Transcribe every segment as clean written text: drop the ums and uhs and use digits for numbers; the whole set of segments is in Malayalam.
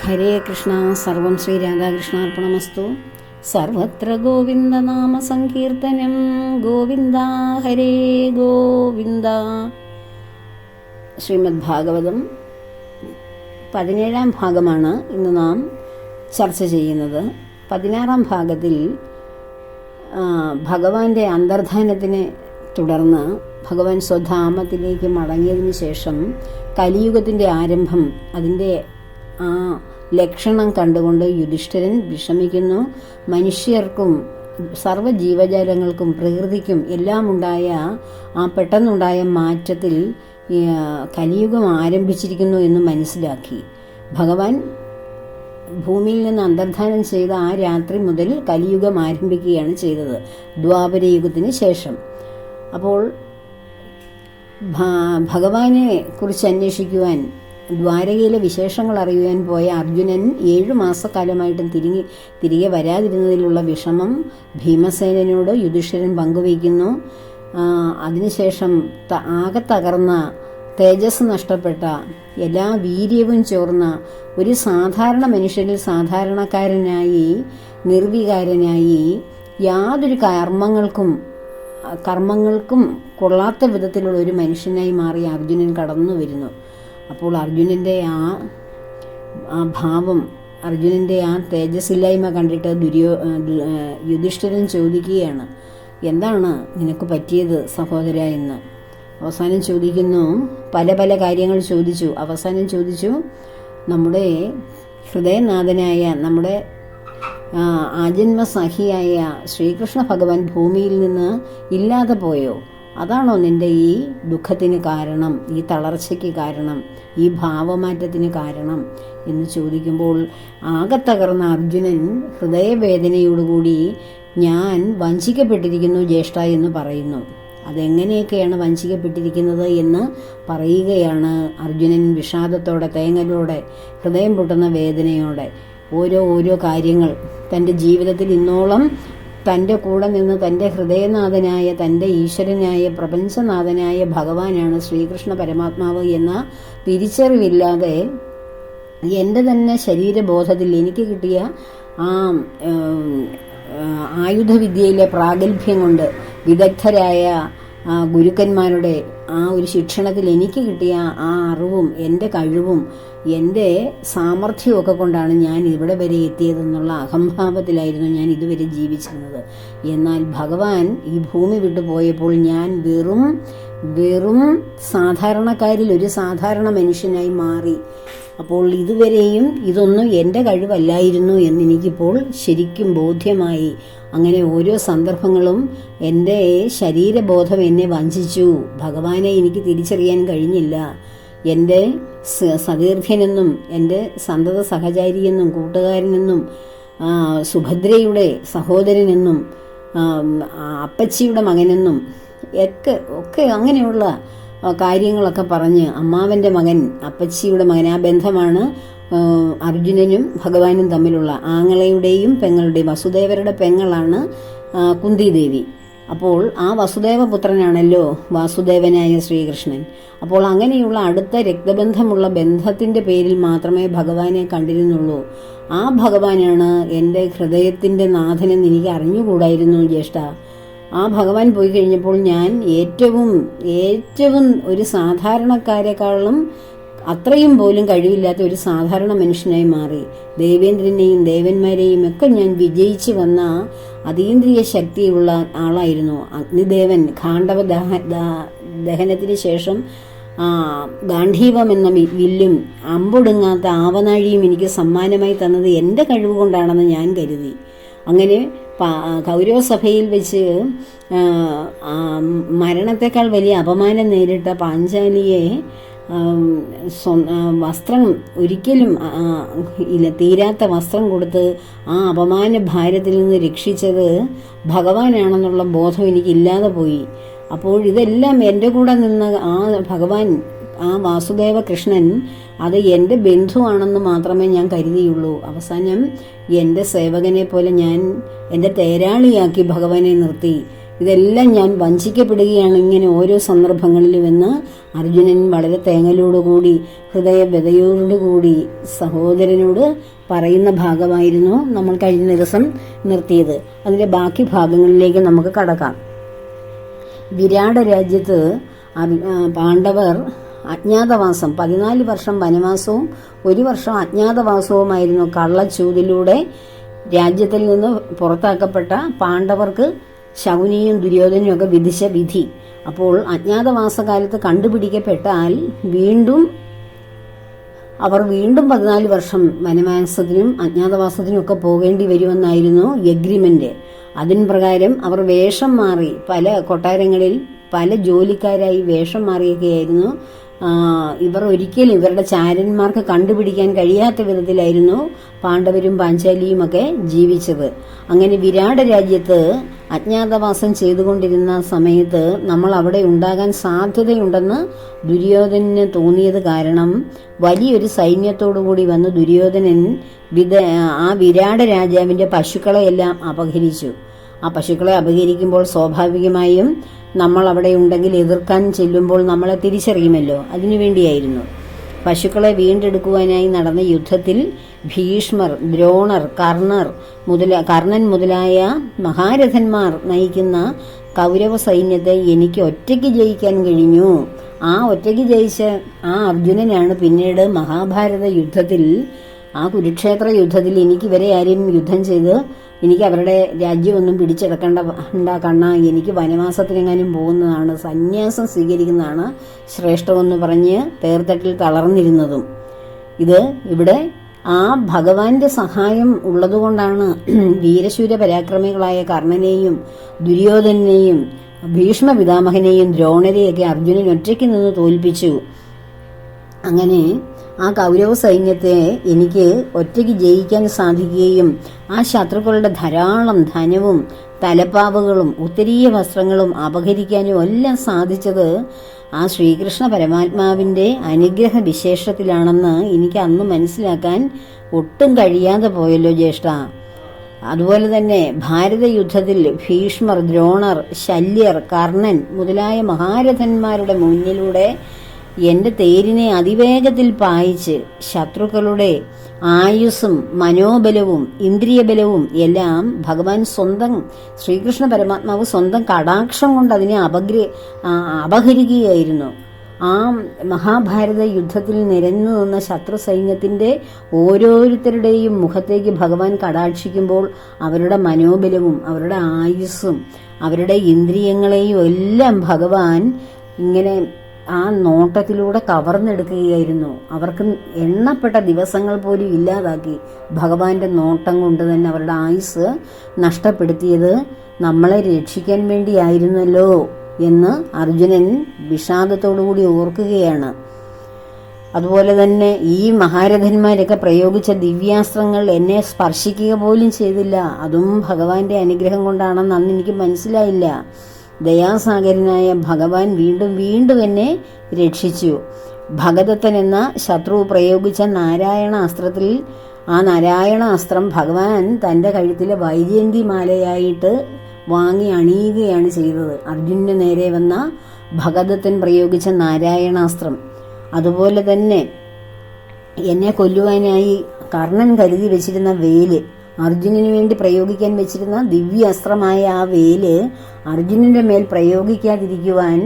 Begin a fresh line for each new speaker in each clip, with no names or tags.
ഹരേ കൃഷ്ണ. സർവം ശ്രീ രാധാകൃഷ്ണാർപ്പണമസ്തു. സർവത്ര ഗോവിന്ദനാമ സങ്കീർത്തനം. ഗോവിന്ദ ഹരേ ഗോവിന്ദ. ശ്രീമദ് ഭാഗവതം 17-ാം ഭാഗമാണ് ഇന്ന് നാം ചർച്ച ചെയ്യുന്നത്. 16-ാം ഭാഗത്തിൽ ഭഗവാന്റെ അന്തർധാനത്തിനെ തുടർന്ന് ഭഗവാൻ സ്വധാമത്തിലേക്ക് മടങ്ങിയതിന് ശേഷം കലിയുഗത്തിൻ്റെ ആരംഭം, അതിൻ്റെ ആ ലക്ഷണം കണ്ടുകൊണ്ട് യുധിഷ്ഠിരൻ വിഷമിക്കുന്നു. മനുഷ്യർക്കും സർവ്വജീവജാലങ്ങൾക്കും പ്രകൃതിക്കും എല്ലാം ഉണ്ടായ ആ പെട്ടെന്നുണ്ടായ മാറ്റത്തിൽ കലിയുഗം ആരംഭിച്ചിരിക്കുന്നു എന്ന് മനസ്സിലാക്കി. ഭഗവാൻ ഭൂമിയിൽ നിന്ന് അന്തർധാനം ചെയ്ത ആ രാത്രി മുതൽ കലിയുഗം ആരംഭിക്കുകയാണ് ചെയ്തത്, ദ്വാപരയുഗത്തിന് ശേഷം. അപ്പോൾ ഭഗവാനെ കുറിച്ച് അന്വേഷിക്കുവാൻ, ദ്വാരകയിലെ വിശേഷങ്ങൾ അറിയുവാൻ പോയ അർജുനൻ 7 മാസക്കാലമായിട്ടും തിരികെ വരാതിരുന്നതിലുള്ള വിഷമം ഭീമസേനോട് യുധിഷ്ഠിരൻ പങ്കുവയ്ക്കുന്നു. അതിനുശേഷം ആകെ തകർന്ന, തേജസ് നഷ്ടപ്പെട്ട, എല്ലാ വീര്യവും ചോർന്ന ഒരു സാധാരണ മനുഷ്യരിൽ സാധാരണക്കാരനായി, നിർവികാരനായി, യാതൊരു കർമ്മങ്ങൾക്കും കൊള്ളാത്ത വിധത്തിലുള്ള ഒരു മനുഷ്യനായി മാറി അർജുനൻ കടന്നു വരുന്നു. അപ്പോൾ അർജുനൻ്റെ ആ ഭാവം, അർജുനൻ്റെ ആ തേജസ്സില്ലായ്മ കണ്ടിട്ട് യുധിഷ്ഠിരൻ ചോദിക്കുകയാണ്, എന്താണ് നിനക്ക് പറ്റിയത് സഹോദര എന്ന്. അവസാനം ചോദിക്കുന്നു, പല കാര്യങ്ങൾ ചോദിച്ചു. അവസാനം ചോദിച്ചു, നമ്മുടെ ഹൃദയനാഥനായ, നമ്മുടെ ആജന്മസഖിയായ ശ്രീകൃഷ്ണ ഭഗവാൻ ഭൂമിയിൽ നിന്ന് ഇല്ലാതെ പോയോ? അതാണോ നിന്റെ ഈ ദുഃഖത്തിന് കാരണം, ഈ തളർച്ചയ്ക്ക് കാരണം, ഈ ഭാവമാറ്റത്തിന് കാരണം എന്ന് ചോദിക്കുമ്പോൾ ആകെ തകർന്ന അർജുനൻ ഹൃദയവേദനയോടുകൂടി ഞാൻ വഞ്ചിക്കപ്പെട്ടിരിക്കുന്നു ജ്യേഷ്ഠ എന്ന് പറയുന്നു. അതെങ്ങനെയൊക്കെയാണ് വഞ്ചിക്കപ്പെട്ടിരിക്കുന്നത് എന്ന് പറയുകയാണ് അർജുനൻ വിഷാദത്തോടെ, തേങ്ങലോടെ, ഹൃദയം പൊട്ടുന്ന വേദനയോടെ. ഓരോ കാര്യങ്ങൾ തൻ്റെ ജീവിതത്തിൽ ഇന്നോളം തൻ്റെ കൂടെ നിന്ന് തൻ്റെ ഹൃദയനാഥനായ, തൻ്റെ ഈശ്വരനായ, പ്രപഞ്ചനാഥനായ ഭഗവാനാണ് ശ്രീകൃഷ്ണ പരമാത്മാവ് എന്ന തിരിച്ചറിവില്ലാതെ എൻ്റെ തന്നെ ശരീരബോധത്തിൽ എനിക്ക് കിട്ടിയ ആ ആയുധവിദ്യയിലെ പ്രാഗൽഭ്യം കൊണ്ട് വിദഗ്ധരായ ഗുരുക്കന്മാരുടെ ആ ഒരു ശിക്ഷണത്തിൽ എനിക്ക് കിട്ടിയ ആ അറിവും എൻ്റെ കഴിവും എൻ്റെ സാമർഥ്യമൊക്കെ കൊണ്ടാണ് ഞാൻ ഇവിടെ വരെ എത്തിയതെന്നുള്ള അഹംഭാവത്തിലായിരുന്നു ഞാൻ ഇതുവരെ ജീവിച്ചിരുന്നത്. എന്നാൽ ഭഗവാൻ ഈ ഭൂമി വിട്ടു പോയപ്പോൾ ഞാൻ വെറും സാധാരണക്കാരിൽ ഒരു സാധാരണ മനുഷ്യനായി മാറി. അപ്പോൾ ഇതുവരെയും ഇതൊന്നും എൻ്റെ കഴിവല്ലായിരുന്നു എന്നെനിക്കിപ്പോൾ ശരിക്കും ബോധ്യമായി. അങ്ങനെ ഓരോ സന്ദർഭങ്ങളും എൻ്റെ ശരീരബോധം എന്നെ വഞ്ചിച്ചു. ഭഗവാനെ എനിക്ക് തിരിച്ചറിയാൻ കഴിഞ്ഞില്ല. എൻ്റെ സതീർത്ഥ്യനെന്നും, എൻ്റെ സന്തത സഹചാരിയെന്നും, കൂട്ടുകാരനെന്നും, സുഭദ്രയുടെ സഹോദരനെന്നും, അപ്പച്ചിയുടെ മകനെന്നും ഒക്കെ അങ്ങനെയുള്ള കാര്യങ്ങളൊക്കെ പറഞ്ഞ്, അമ്മാവൻ്റെ മകൻ, അപ്പച്ചിയുടെ മകൻ, ആ ബന്ധമാണ് അർജുനനും ഭഗവാനും തമ്മിലുള്ള. ആങ്ങളയുടെയും പെങ്ങളുടെയും, വസുദേവരുടെ പെങ്ങളാണ് കുന്തിദേവി. അപ്പോൾ ആ വസുദേവപുത്രനാണല്ലോ വാസുദേവനായ ശ്രീകൃഷ്ണൻ. അപ്പോൾ അങ്ങനെയുള്ള അടുത്ത രക്തബന്ധമുള്ള ബന്ധത്തിൻ്റെ പേരിൽ മാത്രമേ ഭഗവാനെ കണ്ടിരുന്നുള്ളൂ. ആ ഭഗവാനാണ് എൻ്റെ ഹൃദയത്തിൻ്റെ നാഥനെന്ന് എനിക്ക് അറിഞ്ഞുകൂടായിരുന്നു ജ്യേഷ്ഠ. ആ ഭഗവാൻ പോയി കഴിഞ്ഞപ്പോൾ ഞാൻ ഏറ്റവും ഒരു സാധാരണക്കാരെക്കാളും അത്രയും പോലും കഴിവില്ലാത്ത ഒരു സാധാരണ മനുഷ്യനായി മാറി. ദേവേന്ദ്രനെയും ദേവന്മാരെയും ഒക്കെ ഞാൻ വിജയിച്ചു വന്ന അതീന്ദ്രിയ ശക്തിയുള്ള ആളായിരുന്നു. അഗ്നിദേവൻ ഖാണ്ഡവ ദഹനത്തിന് ശേഷം ഗാന്ധീവം എന്ന വില്ലും അമ്പൊടുങ്ങാത്ത ആവനാഴിയും എനിക്ക് സമ്മാനമായി തന്നത് എൻ്റെ കഴിവ് കൊണ്ടാണെന്ന് ഞാൻ കരുതി. അങ്ങനെ കൗരവസഭയിൽ വെച്ച് മരണത്തെക്കാൾ വലിയ അപമാനം നേരിട്ട പാഞ്ചാലിയെ വസ്ത്രം, ഒരിക്കലും തീരാത്ത വസ്ത്രം കൊടുത്ത് ആ അപമാന ഭാരത്തിൽ നിന്ന് രക്ഷിച്ചത് ഭഗവാനാണെന്നുള്ള ബോധം എനിക്കില്ലാതെ പോയി. അപ്പോൾ ഇതെല്ലാം എൻ്റെ കൂടെ നിന്ന് ആ ഭഗവാൻ, ആ വാസുദേവ കൃഷ്ണൻ, അത് എൻ്റെ ബന്ധുവാണെന്ന് മാത്രമേ ഞാൻ കരുതിയുള്ളൂ. അവസാനം എൻ്റെ സേവകനെ പോലെ ഞാൻ എൻ്റെ തേരാളിയാക്കി ഭഗവാനെ നിർത്തി. ഇതെല്ലാം ഞാൻ വഞ്ചിക്കപ്പെടുകയാണ് ഇങ്ങനെ ഓരോ സന്ദർഭങ്ങളിലുമെന്ന് അർജുനൻ വളരെ തേങ്ങലോടുകൂടി ഹൃദയവ്യതയോടുകൂടി സഹോദരനോട് പറയുന്ന ഭാഗമായിരുന്നു നമ്മൾ കഴിഞ്ഞ ദിവസം നിർത്തിയത്. അതിന്റെ ബാക്കി ഭാഗങ്ങളിലേക്ക് നമുക്ക് കടക്കാം. വിരാട രാജ്യത്ത് പാണ്ഡവർ അജ്ഞാതവാസം 14 വർഷം വനവാസവും 1 വർഷം അജ്ഞാതവാസവുമായിരുന്നു. കള്ളച്ചൂതിലൂടെ രാജ്യത്തിൽ നിന്ന് പുറത്താക്കപ്പെട്ട പാണ്ഡവർക്ക് ശകുനിയും ദുര്യോധനും ഒക്കെ വിധിച്ച വിധി. അപ്പോൾ അജ്ഞാതവാസകാലത്ത് കണ്ടുപിടിക്കപ്പെട്ടാൽ അവർ വീണ്ടും 14 വർഷം വനവാസത്തിനും അജ്ഞാതവാസത്തിനും ഒക്കെ പോകേണ്ടി വരുമെന്നായിരുന്നു എഗ്രിമെന്റ്. അതിൻ പ്രകാരം അവർ വേഷം മാറി പല കൊട്ടാരങ്ങളിൽ പല ജോലിക്കാരായി വേഷം മാറിയൊക്കെയായിരുന്നു. ഇവർ ഒരിക്കലും ഇവരുടെ ചാരന്മാർക്ക് കണ്ടുപിടിക്കാൻ കഴിയാത്ത വിധത്തിലായിരുന്നു പാണ്ഡവരും പാഞ്ചാലിയും ഒക്കെ ജീവിച്ചത്. അങ്ങനെ വിരാട രാജ്യത്ത് അജ്ഞാതവാസം ചെയ്തുകൊണ്ടിരുന്ന സമയത്ത് നമ്മൾ അവിടെ ഉണ്ടാകാൻ സാധ്യതയുണ്ടെന്ന് ദുര്യോധനന് തോന്നിയത് കാരണം വലിയൊരു സൈന്യത്തോടുകൂടി വന്ന് ദുര്യോധനൻ ആ വിരാട രാജാവിന്റെ പശുക്കളെയെല്ലാം അപഹരിച്ചു. ആ പശുക്കളെ അപഹരിക്കുമ്പോൾ സ്വാഭാവികമായും നമ്മൾ അവിടെ ഉണ്ടെങ്കിൽ എതിർക്കാൻ ചെല്ലുമ്പോൾ നമ്മളെ തിരിച്ചറിയുമല്ലോ. അതിനുവേണ്ടിയായിരുന്നു. പശുക്കളെ വീണ്ടെടുക്കുവാനായി നടന്ന യുദ്ധത്തിൽ ഭീഷ്മർ, ദ്രോണർ, കർണൻ മുതലായ മഹാരഥന്മാർ നയിക്കുന്ന കൗരവ സൈന്യത്തെ എനിക്ക് ഒറ്റയ്ക്ക് ജയിക്കാൻ കഴിഞ്ഞു. ആ ഒറ്റയ്ക്ക് ജയിച്ച ആ അർജുനനാണ് പിന്നീട് മഹാഭാരത യുദ്ധത്തിൽ, ആ കുരുക്ഷേത്ര യുദ്ധത്തിൽ എനിക്ക് ഇവരെ ആരും യുദ്ധം ചെയ്ത് എനിക്ക് അവരുടെ രാജ്യമൊന്നും പിടിച്ചെടുക്കേണ്ട കണ്ണ, എനിക്ക് വനവാസത്തിനെങ്ങാനും പോകുന്നതാണ്, സന്യാസം സ്വീകരിക്കുന്നതാണ് ശ്രേഷ്ഠമെന്ന് പറഞ്ഞ് തേർത്തട്ടിൽ തളർന്നിരുന്നതും. ഇവിടെ ആ ഭഗവാന്റെ സഹായം ഉള്ളതുകൊണ്ടാണ് വീരശൂര പരാക്രമികളായ കർണനെയും ദുര്യോധനെയും ഭീഷ്മ പിതാമഹനെയും ദ്രോണരെയൊക്കെ അർജുനൻ ഒറ്റയ്ക്ക് നിന്ന് തോൽപ്പിച്ചു. അങ്ങനെ ആ കൗരവ സൈന്യത്തെ എനിക്ക് ഒറ്റയ്ക്ക് ജയിക്കാൻ സാധിക്കുകയും ആ ശത്രുക്കളുടെ ധാരാളം ധനവും തലപ്പാവുകളും ഉത്തരീയ വസ്ത്രങ്ങളും അപഹരിക്കാനും എല്ലാം സാധിച്ചത് ആ ശ്രീകൃഷ്ണ പരമാത്മാവിന്റെ അനുഗ്രഹ വിശേഷത്തിലാണെന്ന് എനിക്ക് അന്ന് മനസ്സിലാക്കാൻ ഒട്ടും കഴിയാതെ പോയല്ലോ ജ്യേഷ്ഠ. അതുപോലെ തന്നെ ഭാരത യുദ്ധത്തിൽ ഭീഷ്മർ, ദ്രോണർ, ശല്യർ, കർണൻ മുതലായ മഹാരഥന്മാരുടെ മുന്നിലൂടെ എന്റെ തേരിനെ അതിവേഗത്തിൽ പായിച്ച് ശത്രുക്കളുടെ ആയുസ്സും മനോബലവും ഇന്ദ്രിയബലവും എല്ലാം ഭഗവാൻ സ്വന്തം ശ്രീകൃഷ്ണ പരമാത്മാവ് സ്വന്തം കടാക്ഷം കൊണ്ട് അതിനെ അപഹരിക്കുകയായിരുന്നു. ആ മഹാഭാരത യുദ്ധത്തിൽ നിരന്നു നിന്ന ശത്രു സൈന്യത്തിന്റെ ഓരോരുത്തരുടെയും മുഖത്തേക്ക് ഭഗവാൻ കടാക്ഷിക്കുമ്പോൾ അവരുടെ മനോബലവും അവരുടെ ആയുസ്സും അവരുടെ ഇന്ദ്രിയങ്ങളെയും എല്ലാം ഭഗവാൻ ഇങ്ങനെ ആ നോട്ടത്തിലൂടെ കവർന്നെടുക്കുകയായിരുന്നു. അവർക്ക് എണ്ണപ്പെട്ട ദിവസങ്ങൾ പോലും ഇല്ലാതാക്കി ഭഗവാന്റെ നോട്ടം കൊണ്ട് തന്നെ അവരുടെ ആയുസ് നഷ്ടപ്പെടുത്തിയത് നമ്മളെ രക്ഷിക്കാൻ വേണ്ടിയായിരുന്നല്ലോ എന്ന് അർജുനൻ വിഷാദത്തോടുകൂടി ഓർക്കുകയാണ്. അതുപോലെ തന്നെ ഈ മഹാരഥന്മാരൊക്കെ പ്രയോഗിച്ച ദിവ്യാസ്ത്രങ്ങൾ എന്നെ സ്പർശിക്കുക പോലും ചെയ്തില്ല. അതും ഭഗവാന്റെ അനുഗ്രഹം കൊണ്ടാണെന്ന് അന്ന് എനിക്ക് മനസ്സിലായില്ല. ദയാസാഗരനായ ഭഗവാൻ വീണ്ടും വീണ്ടും എന്നെ രക്ഷിച്ചു. ഭഗദത്തൻ എന്ന ശത്രു പ്രയോഗിച്ച നാരായണ അസ്ത്രത്തിൽ ആ നാരായണ അസ്ത്രം ഭഗവാൻ തന്റെ കഴുത്തിലെ വൈജയന്തി മാലയായിട്ട് വാങ്ങി അണിയുകയാണ് ചെയ്തത്. അർജുനന് നേരെ വന്ന ഭഗദത്തൻ പ്രയോഗിച്ച നാരായണാസ്ത്രം. അതുപോലെ തന്നെ എന്നെ കൊല്ലുവാനായി കർണൻ കരുതി വെച്ചിരുന്ന വേല്, അർജുനന് വേണ്ടി പ്രയോഗിക്കാൻ വെച്ചിരുന്ന ദിവ്യാസ്ത്രമായ ആ വേല് അർജുനന്റെ മേൽ പ്രയോഗിക്കാതിരിക്കുവാൻ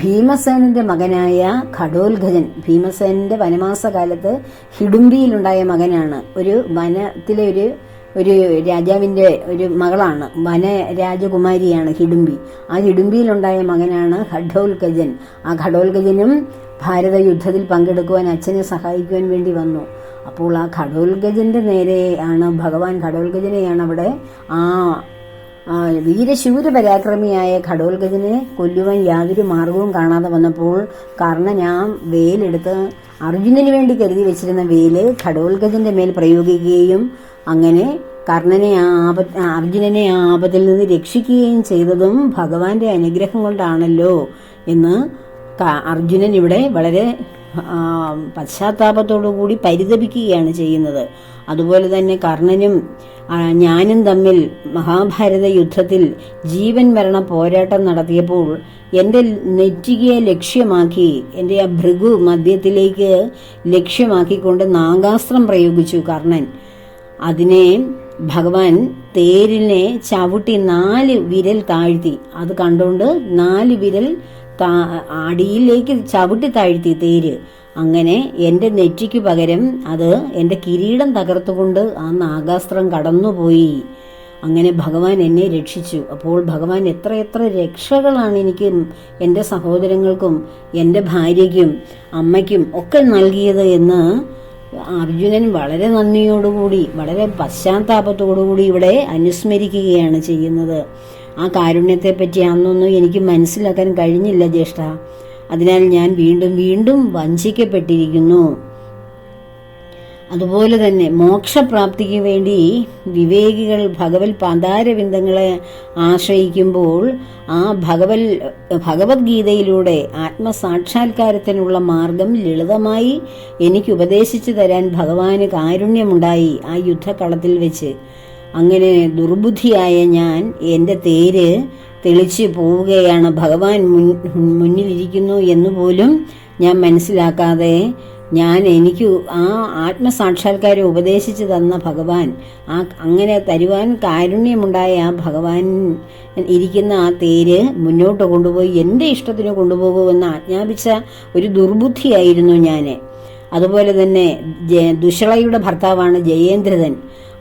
ഭീമസേനന്റെ മകനായ ഘടോത്കചൻ, ഭീമസേനന്റെ വനവാസകാലത്ത് ഹിഡുംബിയിലുണ്ടായ മകനാണ്. ഒരു വനത്തിലെ ഒരു രാജാവിന്റെ ഒരു മകളാണ്, വനരാജകുമാരിയാണ് ഹിഡുംബി. ആ ഹിഡുംബിയിലുണ്ടായ മകനാണ് ഘടോത്കചൻ. ആ ഘടോത്കചനും ഭാരത യുദ്ധത്തിൽ പങ്കെടുക്കുവാൻ അച്ഛനെ സഹായിക്കുവാൻ വേണ്ടി വന്നു. അപ്പോൾ ആ ഘടോത്കചന്റെ നേരെയാണ് ഭഗവാൻ ഘടോത്കചനെയാണ് അവിടെ ആ വീരശൂര പരാക്രമിയായ ഘടോത്കചനെ കൊല്ലുവാൻ യാതൊരു മാർഗവും കാണാതെ വന്നപ്പോൾ കർണൻ ആ വേലെടുത്ത് അർജുനന് വേണ്ടി കരുതി വെച്ചിരുന്ന വേല് ഘടോത്കചന്റെ മേൽ പ്രയോഗിക്കുകയും അങ്ങനെ അർജുനനെ ആ ആപത്തിൽ നിന്ന് രക്ഷിക്കുകയും ചെയ്തതും ഭഗവാന്റെ അനുഗ്രഹം കൊണ്ടാണല്ലോ എന്ന് അർജുനൻ ഇവിടെ വളരെ പശ്ചാത്താപത്തോടുകൂടി പരിതപിക്കുകയാണ് ചെയ്യുന്നത്. അതുപോലെ തന്നെ കർണനും ഞാനും തമ്മിൽ മഹാഭാരത യുദ്ധത്തിൽ ജീവൻ മരണ പോരാട്ടം നടത്തിയപ്പോൾ എൻ്റെ നെറ്റികയെ ലക്ഷ്യമാക്കി, എൻ്റെ ആ ഭൃഗു മധ്യത്തിലേക്ക് ലക്ഷ്യമാക്കിക്കൊണ്ട് നാഗാസ്ത്രം പ്രയോഗിച്ചു കർണൻ. അതിനെ ഭഗവാൻ തേരിനെ ചവിട്ടി 4 വിരൽ താഴ്ത്തി. അത് കണ്ടുകൊണ്ട് 4 വിരൽ അടിയിലേക്ക് ചവിട്ടി താഴ്ത്തി തേര്. അങ്ങനെ എൻ്റെ നെറ്റിക്ക് പകരം അത് എൻ്റെ കിരീടം തകർത്തുകൊണ്ട് ആ നാഗാസ്ത്രം കടന്നുപോയി. അങ്ങനെ ഭഗവാൻ എന്നെ രക്ഷിച്ചു. അപ്പോൾ ഭഗവാൻ എത്ര രക്ഷകളാണ് എനിക്കും എൻ്റെ സഹോദരങ്ങൾക്കും എൻ്റെ ഭാര്യയ്ക്കും അമ്മയ്ക്കും ഒക്കെ നൽകിയത് എന്ന് അർജുനൻ വളരെ നന്ദിയോടുകൂടി, വളരെ പശ്ചാത്താപത്തോടുകൂടി ഇവിടെ അനുസ്മരിക്കുകയാണ് ചെയ്യുന്നത്. ആ കാരുണ്യത്തെപ്പറ്റി അന്നൊന്നും എനിക്ക് മനസ്സിലാക്കാൻ കഴിഞ്ഞില്ല ജ്യേഷ്ഠ. അതിനാൽ ഞാൻ വീണ്ടും വഞ്ചിക്കപ്പെട്ടിരിക്കുന്നു. അതുപോലെ തന്നെ മോക്ഷപ്രാപ്തിക്ക് വേണ്ടി വിവേകികൾ ഭഗവത് പാദാരവിന്ദങ്ങളെ ആശ്രയിക്കുമ്പോൾ ആ ഭഗവത്ഗീതയിലൂടെ ആത്മസാക്ഷാത്കാരത്തിനുള്ള മാർഗം ലളിതമായി എനിക്ക് ഉപദേശിച്ചു തരാൻ ഭഗവാന് കാരുണ്യമുണ്ടായി ആ യുദ്ധക്കളത്തിൽ വെച്ച്. അങ്ങനെ ദുർബുദ്ധിയായ ഞാൻ എൻ്റെ തേര് തെളിച്ചു പോവുകയാണ്. ഭഗവാൻ മുന്നിലിരിക്കുന്നു എന്നുപോലും ഞാൻ മനസ്സിലാക്കാതെ എനിക്ക് ആ ആത്മസാക്ഷാത്കാരം ഉപദേശിച്ചു തന്ന ഭഗവാൻ, അങ്ങനെ തരുവാൻ കാരുണ്യമുണ്ടായ ആ ഭഗവാൻ ഇരിക്കുന്ന ആ തേര് മുന്നോട്ട് കൊണ്ടുപോയി എൻ്റെ ഇഷ്ടത്തിന് കൊണ്ടുപോകുമെന്ന് ആജ്ഞാപിച്ച ഒരു ദുർബുദ്ധിയായിരുന്നു ഞാൻ. അതുപോലെ തന്നെ ദുശ്ശളയുടെ ഭർത്താവാണ് ജയേന്ദ്രൻ.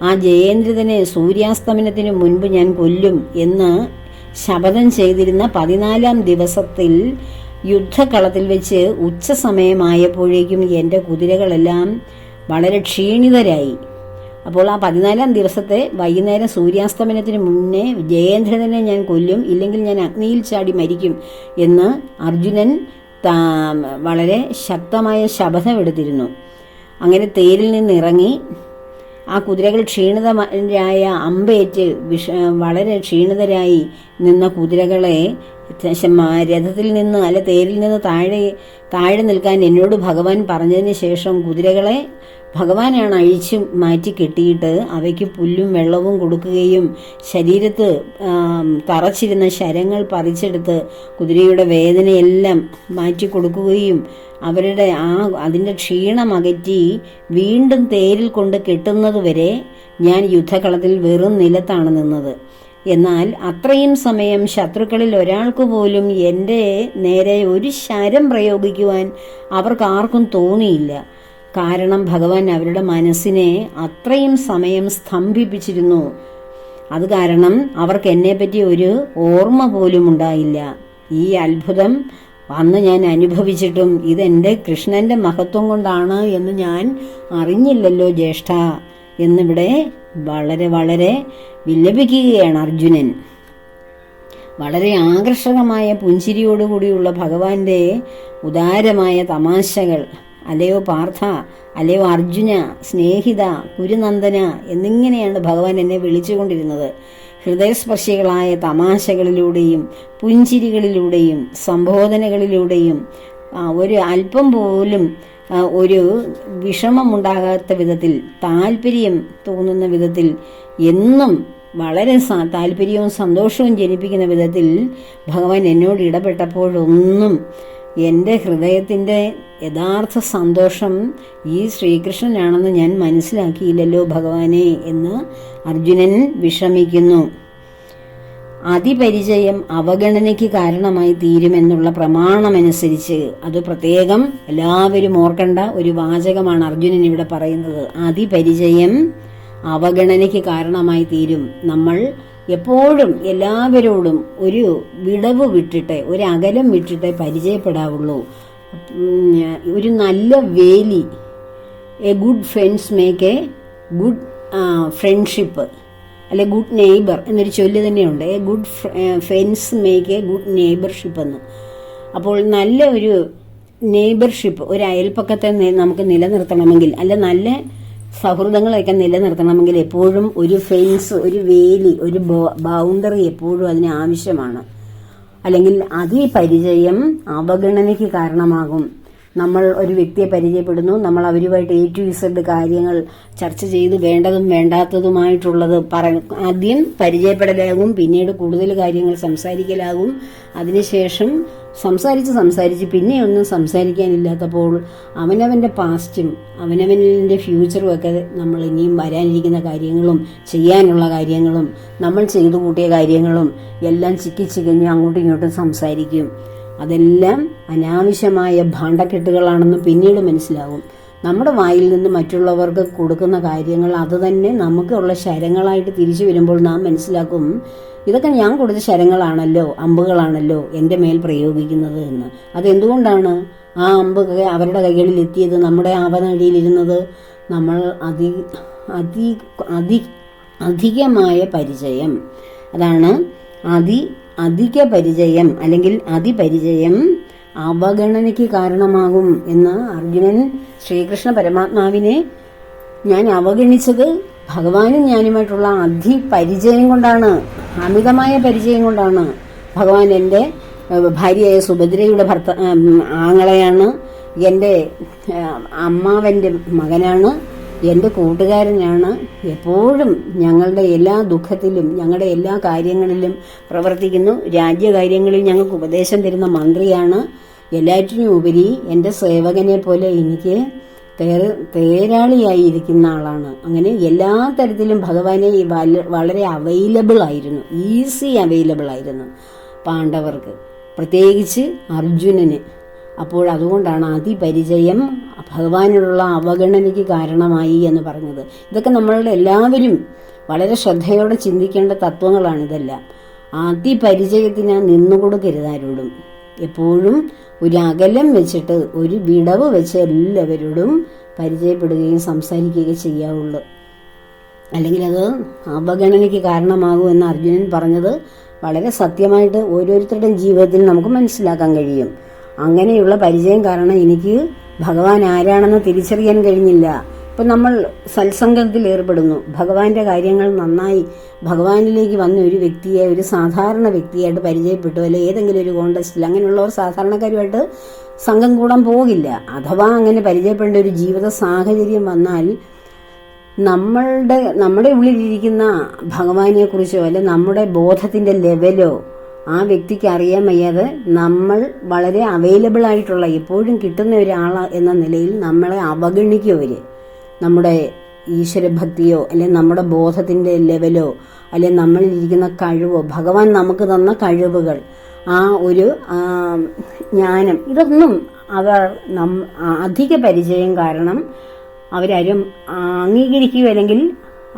ആ ജയേന്ദ്രനെ സൂര്യാസ്തമനത്തിന് മുൻപ് ഞാൻ കൊല്ലും എന്ന് ശപഥം ചെയ്തിരുന്ന 14-ാം ദിവസത്തിൽ യുദ്ധക്കളത്തിൽ വെച്ച് ഉച്ച സമയമായപ്പോഴേക്കും എൻ്റെ കുതിരകളെല്ലാം വളരെ ക്ഷീണിതരായി. അപ്പോൾ ആ 14-ാം ദിവസത്തെ വൈകുന്നേരം സൂര്യാസ്തമനത്തിന് മുന്നേ ജയേന്ദ്രനെ ഞാൻ കൊല്ലും, ഇല്ലെങ്കിൽ ഞാൻ അഗ്നിയിൽ ചാടി മരിക്കും എന്ന് അർജുനൻ വളരെ ശക്തമായ ശപഥമെടുത്തിരുന്നു. അങ്ങനെ തേരിൽ നിന്നിറങ്ങി ആ കുതിരകൾ ക്ഷീണിതരായ അമ്പേറ്റ് വളരെ ക്ഷീണിതരായി നിന്ന കുതിരകളെ രഥത്തിൽ നിന്ന് തേരിൽ നിന്ന് താഴെ നിൽക്കാൻ എന്നോട് ഭഗവാൻ പറഞ്ഞതിന് ശേഷം കുതിരകളെ ഭഗവാനാണ് അഴിച്ചു മാറ്റി കെട്ടിയിട്ട് അവയ്ക്ക് പുല്ലും വെള്ളവും കൊടുക്കുകയും ശരീരത്ത് തറച്ചിരുന്ന ശരങ്ങൾ പറിച്ചെടുത്ത് കുതിരയുടെ വേദനയെല്ലാം മാറ്റി കൊടുക്കുകയും അവരുടെ അതിൻ്റെ ക്ഷീണം അകറ്റി വീണ്ടും തേരിൽ കൊണ്ട് കെട്ടുന്നതുവരെ ഞാൻ യുദ്ധകളത്തിൽ വെറും നിലത്താണ് നിന്നത്. എന്നാൽ അത്രയും സമയം ശത്രുക്കളിൽ ഒരാൾക്ക് പോലും എൻ്റെ നേരെ ഒരു ശരം പ്രയോഗിക്കുവാൻ അവർക്കാർക്കും തോന്നിയില്ല. കാരണം ഭഗവാൻ അവരുടെ മനസ്സിനെ അത്രയും സമയം സ്തംഭിപ്പിച്ചിരുന്നു. അത് കാരണം അവർക്ക് എന്നെപ്പറ്റി ഒരു ഓർമ്മ പോലും ഉണ്ടായില്ല. ഈ അത്ഭുതം അന്ന് ഞാൻ അനുഭവിച്ചിട്ടും ഇതെൻ്റെ കൃഷ്ണന്റെ മഹത്വം കൊണ്ടാണ് എന്ന് ഞാൻ അറിഞ്ഞില്ലല്ലോ ജ്യേഷ്ഠ എന്നിവിടെ വളരെ വിലപിക്കുകയാണ് അർജുനൻ. വളരെ ആകർഷകമായ പുഞ്ചിരിയോടുകൂടിയുള്ള ഭഗവാന്റെ ഉദാരമായ തമാശകൾ, അല്ലയോ പാർത്ഥ, അല്ലയോ അർജുന, സ്നേഹിത, കുരുനന്ദന എന്നിങ്ങനെയാണ് ഭഗവാൻ എന്നെ വിളിച്ചുകൊണ്ടിരുന്നത്. ഹൃദയസ്പർശികളായ തമാശകളിലൂടെയും പുഞ്ചിരികളിലൂടെയും സംബോധനകളിലൂടെയും ഒരു അല്പം പോലും ഒരു വിഷമമുണ്ടാകാത്ത വിധത്തിൽ, താല്പര്യം തോന്നുന്ന വിധത്തിൽ, എന്നും വളരെ താല്പര്യവും സന്തോഷവും ജനിപ്പിക്കുന്ന വിധത്തിൽ ഭഗവാൻ എന്നോട് ഇടപെട്ടപ്പോഴൊന്നും എൻ്റെ ഹൃദയത്തിൻ്റെ യഥാർത്ഥ സന്തോഷം ഈ ശ്രീകൃഷ്ണനാണെന്ന് ഞാൻ മനസ്സിലാക്കിയില്ലല്ലോ ഭഗവാനെ എന്ന് അർജുനൻ വിഷമിക്കുന്നു. അതിപരിചയം അവഗണനയ്ക്ക് കാരണമായി തീരുമെന്നുള്ള പ്രമാണമനുസരിച്ച് അത് പ്രത്യേകം എല്ലാവരും ഓർക്കേണ്ട ഒരു വാചകമാണ് അർജുനൻ ഇവിടെ പറയുന്നത്. അതിപരിചയം അവഗണനയ്ക്ക് കാരണമായി തീരും. നമ്മൾ എപ്പോഴും എല്ലാവരോടും ഒരു വിടവ് വിട്ടിട്ട്, ഒരു അകലം വിട്ടിട്ട് പരിചയപ്പെടാവുള്ളൂ. ഒരു നല്ല വേലി, a good friends make a good friendship, അല്ലെ ഗുഡ് നെയ്ബർ എന്നൊരു ചൊല്ല് തന്നെയുണ്ട്. A good friends make a good neighbourship എന്ന്. അപ്പോൾ നല്ല ഒരു നെയ്ബർഷിപ്പ്, ഒരു അയൽപ്പക്കത്തെ നമുക്ക് നിലനിർത്തണമെങ്കിൽ, അല്ല നല്ല സൗഹൃദങ്ങളൊക്കെ നിലനിർത്തണമെങ്കിൽ എപ്പോഴും ഒരു ഫെൻസ്, ഒരു വേലി, ഒരു ബൗണ്ടറി എപ്പോഴും അതിന് ആവശ്യമാണ്. അല്ലെങ്കിൽ അതിപരിചയം അവഗണനയ്ക്ക് കാരണമാകും. നമ്മൾ ഒരു വ്യക്തിയെ പരിചയപ്പെടുന്നു, നമ്മൾ അവരുമായിട്ട് A to Z കാര്യങ്ങൾ ചർച്ച ചെയ്ത് വേണ്ടതും വേണ്ടാത്തതുമായിട്ടുള്ളത് ആദ്യം പരിചയപ്പെടലാകും, പിന്നീട് കൂടുതൽ കാര്യങ്ങൾ സംസാരിക്കലാകും. അതിനുശേഷം സംസാരിച്ച് പിന്നെ ഒന്നും സംസാരിക്കാനില്ലാത്തപ്പോൾ അവനവൻ്റെ പാസ്റ്റും അവനവൻ്റെ ഫ്യൂച്ചറും ഒക്കെ നമ്മൾ ഇനിയും വരാനിരിക്കുന്ന കാര്യങ്ങളും ചെയ്യാനുള്ള കാര്യങ്ങളും നമ്മൾ ചെയ്തു കൂട്ടിയ കാര്യങ്ങളും എല്ലാം ചിക്കിച്ചികഞ്ഞ് അങ്ങോട്ടും ഇങ്ങോട്ടും സംസാരിക്കും. അതെല്ലാം അനാവശ്യമായ ഭാണ്ഡക്കെട്ടുകളാണെന്ന് പിന്നീട് മനസ്സിലാകും. നമ്മുടെ വായിൽ നിന്ന് മറ്റുള്ളവർക്ക് കൊടുക്കുന്ന കാര്യങ്ങൾ അത് തന്നെ നമുക്കുള്ള ശരങ്ങളായിട്ട് തിരിച്ചു വരുമ്പോൾ നാം മനസ്സിലാക്കും, ഇതൊക്കെ ഞാൻ കൊടുത്ത ശരങ്ങളാണല്ലോ, അമ്പുകളാണല്ലോ എൻ്റെ മേൽ പ്രയോഗിക്കുന്നത് എന്ന്. അതെന്തുകൊണ്ടാണ് ആ അമ്പ് അവരുടെ കൈകളിൽ എത്തിയത്, നമ്മുടെ ആവനാഴിയിലിരുന്നത്? നമ്മൾ അധികമായ പരിചയം, അതാണ് അധിക പരിചയം അല്ലെങ്കിൽ അതിപരിചയം അവഗണനയ്ക്ക് കാരണമാകും എന്ന് അർജുനൻ ശ്രീകൃഷ്ണ പരമാത്മാവിനെ ഞാൻ അവഗണിച്ചത് ഭഗവാനും ഞാനുമായിട്ടുള്ള അതിപരിചയം കൊണ്ടാണ്, അമിതമായ പരിചയം കൊണ്ടാണ്. ഭഗവാൻ എൻ്റെ ഭാര്യയായ സുഭദ്രയുടെ ആങ്ങളെയാണ്, എൻ്റെ അമ്മാവൻ്റെ മകനാണ്, എൻ്റെ കൂട്ടുകാരനാണ്, എപ്പോഴും ഞങ്ങളുടെ എല്ലാ ദുഃഖത്തിലും ഞങ്ങളുടെ എല്ലാ കാര്യങ്ങളിലും പ്രവർത്തിക്കുന്നു, രാജ്യകാര്യങ്ങളിൽ ഞങ്ങൾക്ക് ഉപദേശം തരുന്ന മന്ത്രിയാണ്, എല്ലാറ്റിനും ഉപരി എൻ്റെ സേവകനെ പോലെ എനിക്ക് തേരാളിയായിരിക്കുന്ന ആളാണ്. അങ്ങനെ എല്ലാ തരത്തിലും ഭഗവാനെ വളരെ അവൈലബിൾ ആയിരുന്നു, ഈസി അവൈലബിൾ ആയിരുന്നു പാണ്ഡവർക്ക്, പ്രത്യേകിച്ച് അർജുനന്. അപ്പോൾ അതുകൊണ്ടാണ് അതിപരിചയം ഭഗവാനോടുള്ള അവഗണനയ്ക്ക് കാരണമായി എന്ന് പറഞ്ഞത്. ഇതൊക്കെ നമ്മളുടെ എല്ലാവരും വളരെ ശ്രദ്ധയോടെ ചിന്തിക്കേണ്ട തത്വങ്ങളാണിതെല്ലാം. അതിപരിചയത്തിന് നിന്നുകൊടുക്കരുത് ആരോടും. എപ്പോഴും ഒരു അകലം വെച്ചിട്ട് ഒരു വിടവ് വെച്ച് എല്ലാവരോടും പരിചയപ്പെടുകയും സംസാരിക്കുകയും ചെയ്യാവുള്ളൂ. അല്ലെങ്കിൽ അത് അവഗണനയ്ക്ക് കാരണമാകുമെന്ന് അർജുനൻ പറഞ്ഞത് വളരെ സത്യമായിട്ട് ഓരോരുത്തരുടെയും ജീവിതത്തിൽ നമുക്ക് മനസ്സിലാക്കാൻ കഴിയും. അങ്ങനെയുള്ള പരിചയം കാരണം എനിക്ക് ഭഗവാൻ ആരാണെന്ന് തിരിച്ചറിയാൻ കഴിഞ്ഞില്ല. ഇപ്പം നമ്മൾ സത്സംഗത്തിൽ ഏർപ്പെടുന്നു, ഭഗവാന്റെ കാര്യങ്ങൾ നന്നായി ഭഗവാനിലേക്ക് വന്ന ഒരു വ്യക്തിയെ ഒരു സാധാരണ വ്യക്തിയായിട്ട് പരിചയപ്പെട്ടു, അല്ലെ ഏതെങ്കിലും ഒരു കോണ്ടസ്റ്റിൽ അങ്ങനെയുള്ളവർ സാധാരണക്കാരുമായിട്ട് സംഘം കൂടാൻ പോകില്ല. അഥവാ അങ്ങനെ പരിചയപ്പെടേണ്ട ഒരു ജീവിത സാഹചര്യം വന്നാൽ നമ്മുടെ ഉള്ളിലിരിക്കുന്ന ഭഗവാനെ കുറിച്ചോ അല്ലെ നമ്മുടെ ബോധത്തിന്റെ ലെവലോ ആ വ്യക്തിക്ക് അറിയാൻ വയ്യാതെ നമ്മൾ വളരെ അവൈലബിൾ ആയിട്ടുള്ള എപ്പോഴും കിട്ടുന്ന ഒരാൾ എന്ന നിലയിൽ നമ്മളെ അവഗണിക്കും അവര്. നമ്മുടെ ഈശ്വരഭക്തിയോ അല്ലെ നമ്മുടെ ബോധത്തിന്റെ ലെവലോ അല്ലെ നമ്മളിലിരിക്കുന്ന കഴിവോ ഭഗവാൻ നമുക്ക് തന്ന കഴിവുകൾ ആ ഒരു ജ്ഞാനം ഇതൊന്നും അവർ അധിക പരിചയം കാരണം അവരാരും അംഗീകരിക്കുകയോ അല്ലെങ്കിൽ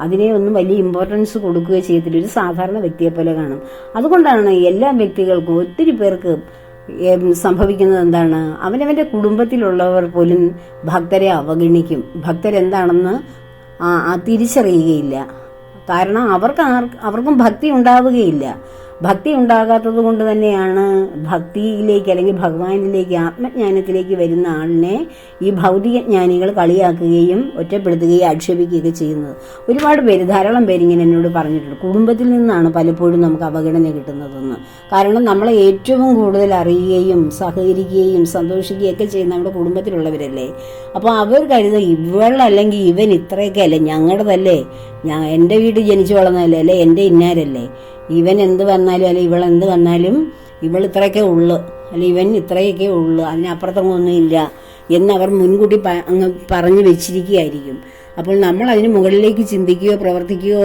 അതിനെ ഒന്നും വലിയ ഇമ്പോർട്ടൻസ് കൊടുക്കുകയോ ചെയ്തിട്ട് ഒരു സാധാരണ വ്യക്തിയെ പോലെ കാണും. അതുകൊണ്ടാണ് എല്ലാ വ്യക്തികൾക്കും ഒത്തിരി പേർക്ക് സംഭവിക്കുന്നത് എന്താണ്, അവനവന്റെ കുടുംബത്തിലുള്ളവർ പോലും ഭക്തരെ അവഗണിക്കും, ഭക്തരെന്താണെന്ന് തിരിച്ചറിയുകയില്ല. കാരണം അവർക്കും ഭക്തി ഉണ്ടാവുകയില്ല. ഭക്തി ഉണ്ടാകാത്തത് കൊണ്ട് തന്നെയാണ് ഭക്തിയിലേക്ക് അല്ലെങ്കിൽ ഭഗവാനിലേക്ക് ആത്മജ്ഞാനത്തിലേക്ക് വരുന്ന ആളിനെ ഈ ഭൗതിക ജ്ഞാനികൾ കളിയാക്കുകയും ഒറ്റപ്പെടുത്തുകയും ആക്ഷേപിക്കുകയൊക്കെ ചെയ്യുന്നത്. ഒരുപാട് പേര് ധാരാളം പേരിങ്ങനെ എന്നോട് പറഞ്ഞിട്ടുണ്ട്, കുടുംബത്തിൽ നിന്നാണ് പലപ്പോഴും നമുക്ക് അവഗണന കിട്ടുന്നതെന്ന്. കാരണം നമ്മളെ ഏറ്റവും കൂടുതൽ അറിയുകയും സഹകരിക്കുകയും സന്തോഷിക്കുകയൊക്കെ ചെയ്യുന്ന നമ്മുടെ കുടുംബത്തിലുള്ളവരല്ലേ. അപ്പോൾ അവർ കരുതുക ഇവളല്ലെങ്കിൽ ഇവൻ ഇത്രയൊക്കെ അല്ലേ, ഞങ്ങളുടേതല്ലേ, എൻ്റെ വീട്ടിൽ ജനിച്ചു വളർന്നതല്ലേ, അല്ലെ എൻ്റെ ഇന്നാരല്ലേ, ഇവൻ എന്ത് വന്നാലും അല്ലെ ഇവൾ എന്ത് വന്നാലും ഇവൾ ഇത്രയൊക്കെ ഉള്ളു അല്ലെ ഇവൻ ഇത്രയൊക്കെ ഉള്ളു, അതിനപ്പുറത്തൊന്നും ഇല്ല എന്നവർ മുൻകൂട്ടി അങ്ങ് പറഞ്ഞു വെച്ചിരിക്കുകയായിരിക്കും. അപ്പോൾ നമ്മൾ അതിന് മുകളിലേക്ക് ചിന്തിക്കുകയോ പ്രവർത്തിക്കുകയോ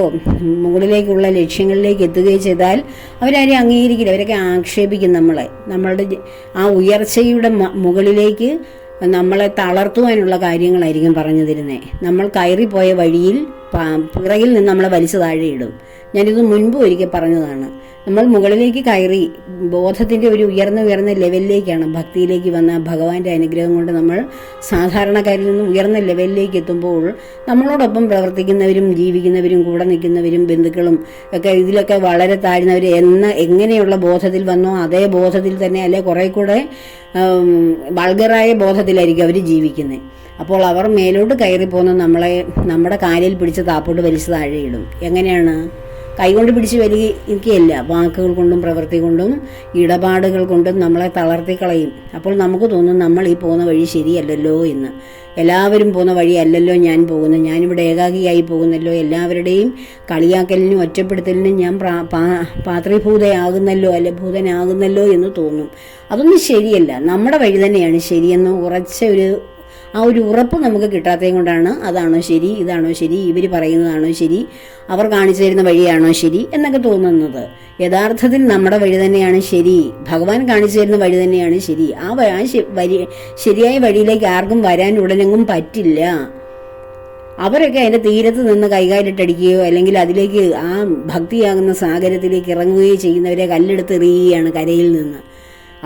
മുകളിലേക്കുള്ള ലക്ഷ്യങ്ങളിലേക്ക് എത്തുകയോ ചെയ്താൽ അവരാരെയും അംഗീകരിക്കില്ല, അവരൊക്കെ ആക്ഷേപിക്കും നമ്മളുടെ ആ ഉയർച്ചയുടെ മുകളിലേക്ക് നമ്മളെ തളർത്തുവാനുള്ള കാര്യങ്ങളായിരിക്കും പറഞ്ഞു തരുന്നത്. നമ്മൾ കയറിപ്പോയ വഴിയിൽ പിറകിൽ നിന്ന് നമ്മളെ വലിച്ചു താഴെയിടും. ഞാനിത് മുൻപ് ഒരിക്കൽ പറഞ്ഞതാണ്. നമ്മൾ മുകളിലേക്ക് കയറി ബോധത്തിന്റെ ഒരു ഉയർന്ന ലെവലിലേക്കാണ് ഭക്തിയിലേക്ക് വന്ന ഭഗവാന്റെ അനുഗ്രഹം കൊണ്ട് നമ്മൾ സാധാരണക്കാരിൽ നിന്നും ഉയർന്ന ലെവലിലേക്ക് എത്തുമ്പോൾ നമ്മളോടൊപ്പം പ്രവർത്തിക്കുന്നവരും ജീവിക്കുന്നവരും കൂടെ നിൽക്കുന്നവരും ബന്ധുക്കളും ഒക്കെ ഇതിലൊക്കെ വളരെ താഴ്ന്നവർ എങ്ങനെയുള്ള ബോധത്തിൽ വന്നോ അതേ ബോധത്തിൽ തന്നെ അല്ലെ കുറെ കൂടെ വൾഗറായ ബോധത്തിലായിരിക്കും അവർ ജീവിക്കുന്നത്. അപ്പോൾ അവർ മേലോട്ട് കയറിപ്പോന്ന് നമ്മുടെ കാലിൽ പിടിച്ച് താപ്പോട്ട് വലിച്ചു താഴെയിടും. എങ്ങനെയാണ്? കൈകൊണ്ട് പിടിച്ച് വലിക്കുകയല്ല, വാക്കുകൾ കൊണ്ടും പ്രവൃത്തി കൊണ്ടും ഇടപാടുകൾ കൊണ്ടും നമ്മളെ തളർത്തിക്കളയും. അപ്പോൾ നമുക്ക് തോന്നും നമ്മൾ ഈ പോകുന്ന വഴി ശരിയല്ലല്ലോ എന്ന്. എല്ലാവരും പോകുന്ന വഴിയല്ലല്ലോ ഞാൻ പോകുന്നത്, ഞാനിവിടെ ഏകാഗിയായി പോകുന്നല്ലോ, എല്ലാവരുടെയും കളിയാക്കലിനും ഒറ്റപ്പെടുത്തലിനും ഞാൻ പാത്രീഭൂതയാകുന്നല്ലോ അല്ലെ ഭൂതനാകുന്നല്ലോ എന്ന് തോന്നും. അതൊന്നും ശരിയല്ല. നമ്മുടെ വഴി തന്നെയാണ് ശരിയെന്ന് ഉറച്ച ആ ഒരു ഉറപ്പ് നമുക്ക് കിട്ടാത്തത് കൊണ്ടാണ് അതാണോ ശരി, ഇതാണോ ശരി, ഇവർ പറയുന്നതാണോ ശരി, അവർ കാണിച്ചു തരുന്ന വഴിയാണോ ശരി എന്നൊക്കെ തോന്നുന്നത്. യഥാർത്ഥത്തിൽ നമ്മുടെ വഴി തന്നെയാണ് ശരി, ഭഗവാൻ കാണിച്ചു തരുന്ന വഴി തന്നെയാണ് ശരി. ശരിയായ വഴിയിലേക്ക് ആർക്കും വരാൻ ഉടനെങ്ങും പറ്റില്ല. അവരൊക്കെ അതിൻ്റെ തീരത്ത് നിന്ന് കൈകാലിട്ടടിക്കുകയോ അല്ലെങ്കിൽ അതിലേക്ക് ആ ഭക്തിയാകുന്ന സാഗരത്തിലേക്ക് ഇറങ്ങുകയോ ചെയ്യുന്നവരെ കല്ലെടുത്ത് എറിയുകയാണ് കരയിൽ നിന്ന്.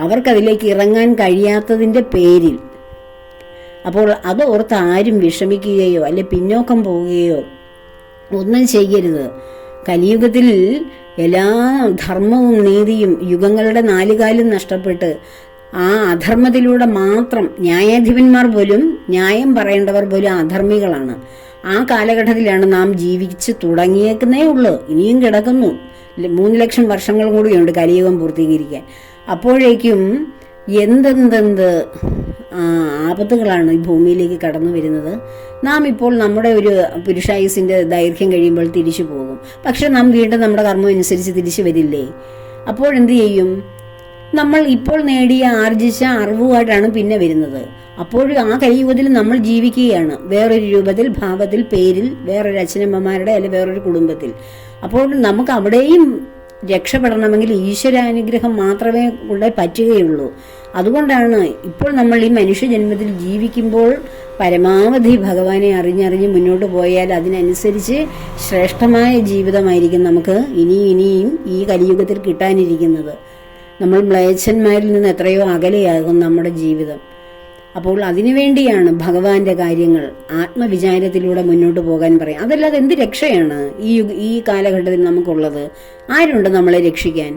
അവർക്കതിലേക്ക് ഇറങ്ങാൻ കഴിയാത്തതിൻ്റെ പേരിൽ. അപ്പോൾ അത് ഓർത്ത് ആരും വിഷമിക്കുകയോ അല്ലെ പിന്നോക്കം പോവുകയോ ഒന്നും ചെയ്യരുത്. കലിയുഗത്തിൽ എല്ലാ ധർമ്മവും നീതിയും യുഗങ്ങളുടെ നാലുകാലും നഷ്ടപ്പെട്ട് ആ അധർമ്മത്തിലൂടെ മാത്രം ന്യായാധിപന്മാർ പോലും, ന്യായം പറയേണ്ടവർ പോലും അധർമ്മികളാണ്. ആ കാലഘട്ടത്തിലാണ് നാം ജീവിച്ച് തുടങ്ങിയേക്കുന്നേ ഉള്ളൂ. ഇനിയും കിടക്കുന്നു. 3 ലക്ഷം വർഷങ്ങൾ കൂടിയുണ്ട് കലിയുഗം പൂർത്തീകരിക്കാൻ. അപ്പോഴേക്കും എന്തെന്തെന്ത് ആപത്തുകളാണ് ഈ ഭൂമിയിലേക്ക് കടന്നു വരുന്നത്. നാം ഇപ്പോൾ നമ്മുടെ ഒരു പുരുഷായുസിൻ്റെ ദൈർഘ്യം കഴിയുമ്പോൾ തിരിച്ചു പോകും. പക്ഷെ നാം വീണ്ടും നമ്മുടെ കർമ്മം അനുസരിച്ച് തിരിച്ചു വരില്ലേ? അപ്പോഴെന്ത് ചെയ്യും? നമ്മൾ ഇപ്പോൾ ആർജിച്ച അറിവുമായിട്ടാണ് പിന്നെ വരുന്നത്. അപ്പോഴും ആ കലിയുഗത്തിൽ നമ്മൾ ജീവിക്കുകയാണ് വേറൊരു രൂപത്തിൽ, ഭാവത്തിൽ, പേരിൽ, വേറൊരു അച്ഛനമ്മമാരുടെ അല്ലെങ്കിൽ വേറൊരു കുടുംബത്തിൽ. അപ്പോൾ നമുക്ക് അവിടെയും രക്ഷപ്പെടണമെങ്കിൽ ഈശ്വരാനുഗ്രഹം മാത്രമേ കൂടെ പറ്റുകയുള്ളൂ. അതുകൊണ്ടാണ് ഇപ്പോൾ നമ്മൾ ഈ മനുഷ്യജന്മത്തിൽ ജീവിക്കുമ്പോൾ പരമാവധി ഭഗവാനെ അറിഞ്ഞറിഞ്ഞ് മുന്നോട്ട് പോയാൽ അതിനനുസരിച്ച് ശ്രേഷ്ഠമായ ജീവിതമായിരിക്കും നമുക്ക് ഇനിയും ഈ കലിയുഗത്തിൽ കിട്ടാനിരിക്കുന്നത്. നമ്മൾ മ്ലേച്ഛന്മാരിൽ നിന്ന് എത്രയോ അകലെയാകും നമ്മുടെ ജീവിതം. അപ്പോൾ അതിനുവേണ്ടിയാണ് ഭഗവാന്റെ കാര്യങ്ങൾ ആത്മവിചാരത്തിലൂടെ മുന്നോട്ട് പോകാൻ പറയും. അതല്ലാതെ എന്ത് രക്ഷയാണ് ഈ കാലഘട്ടത്തിൽ നമുക്കുള്ളത്? ആരുണ്ട് നമ്മളെ രക്ഷിക്കാൻ?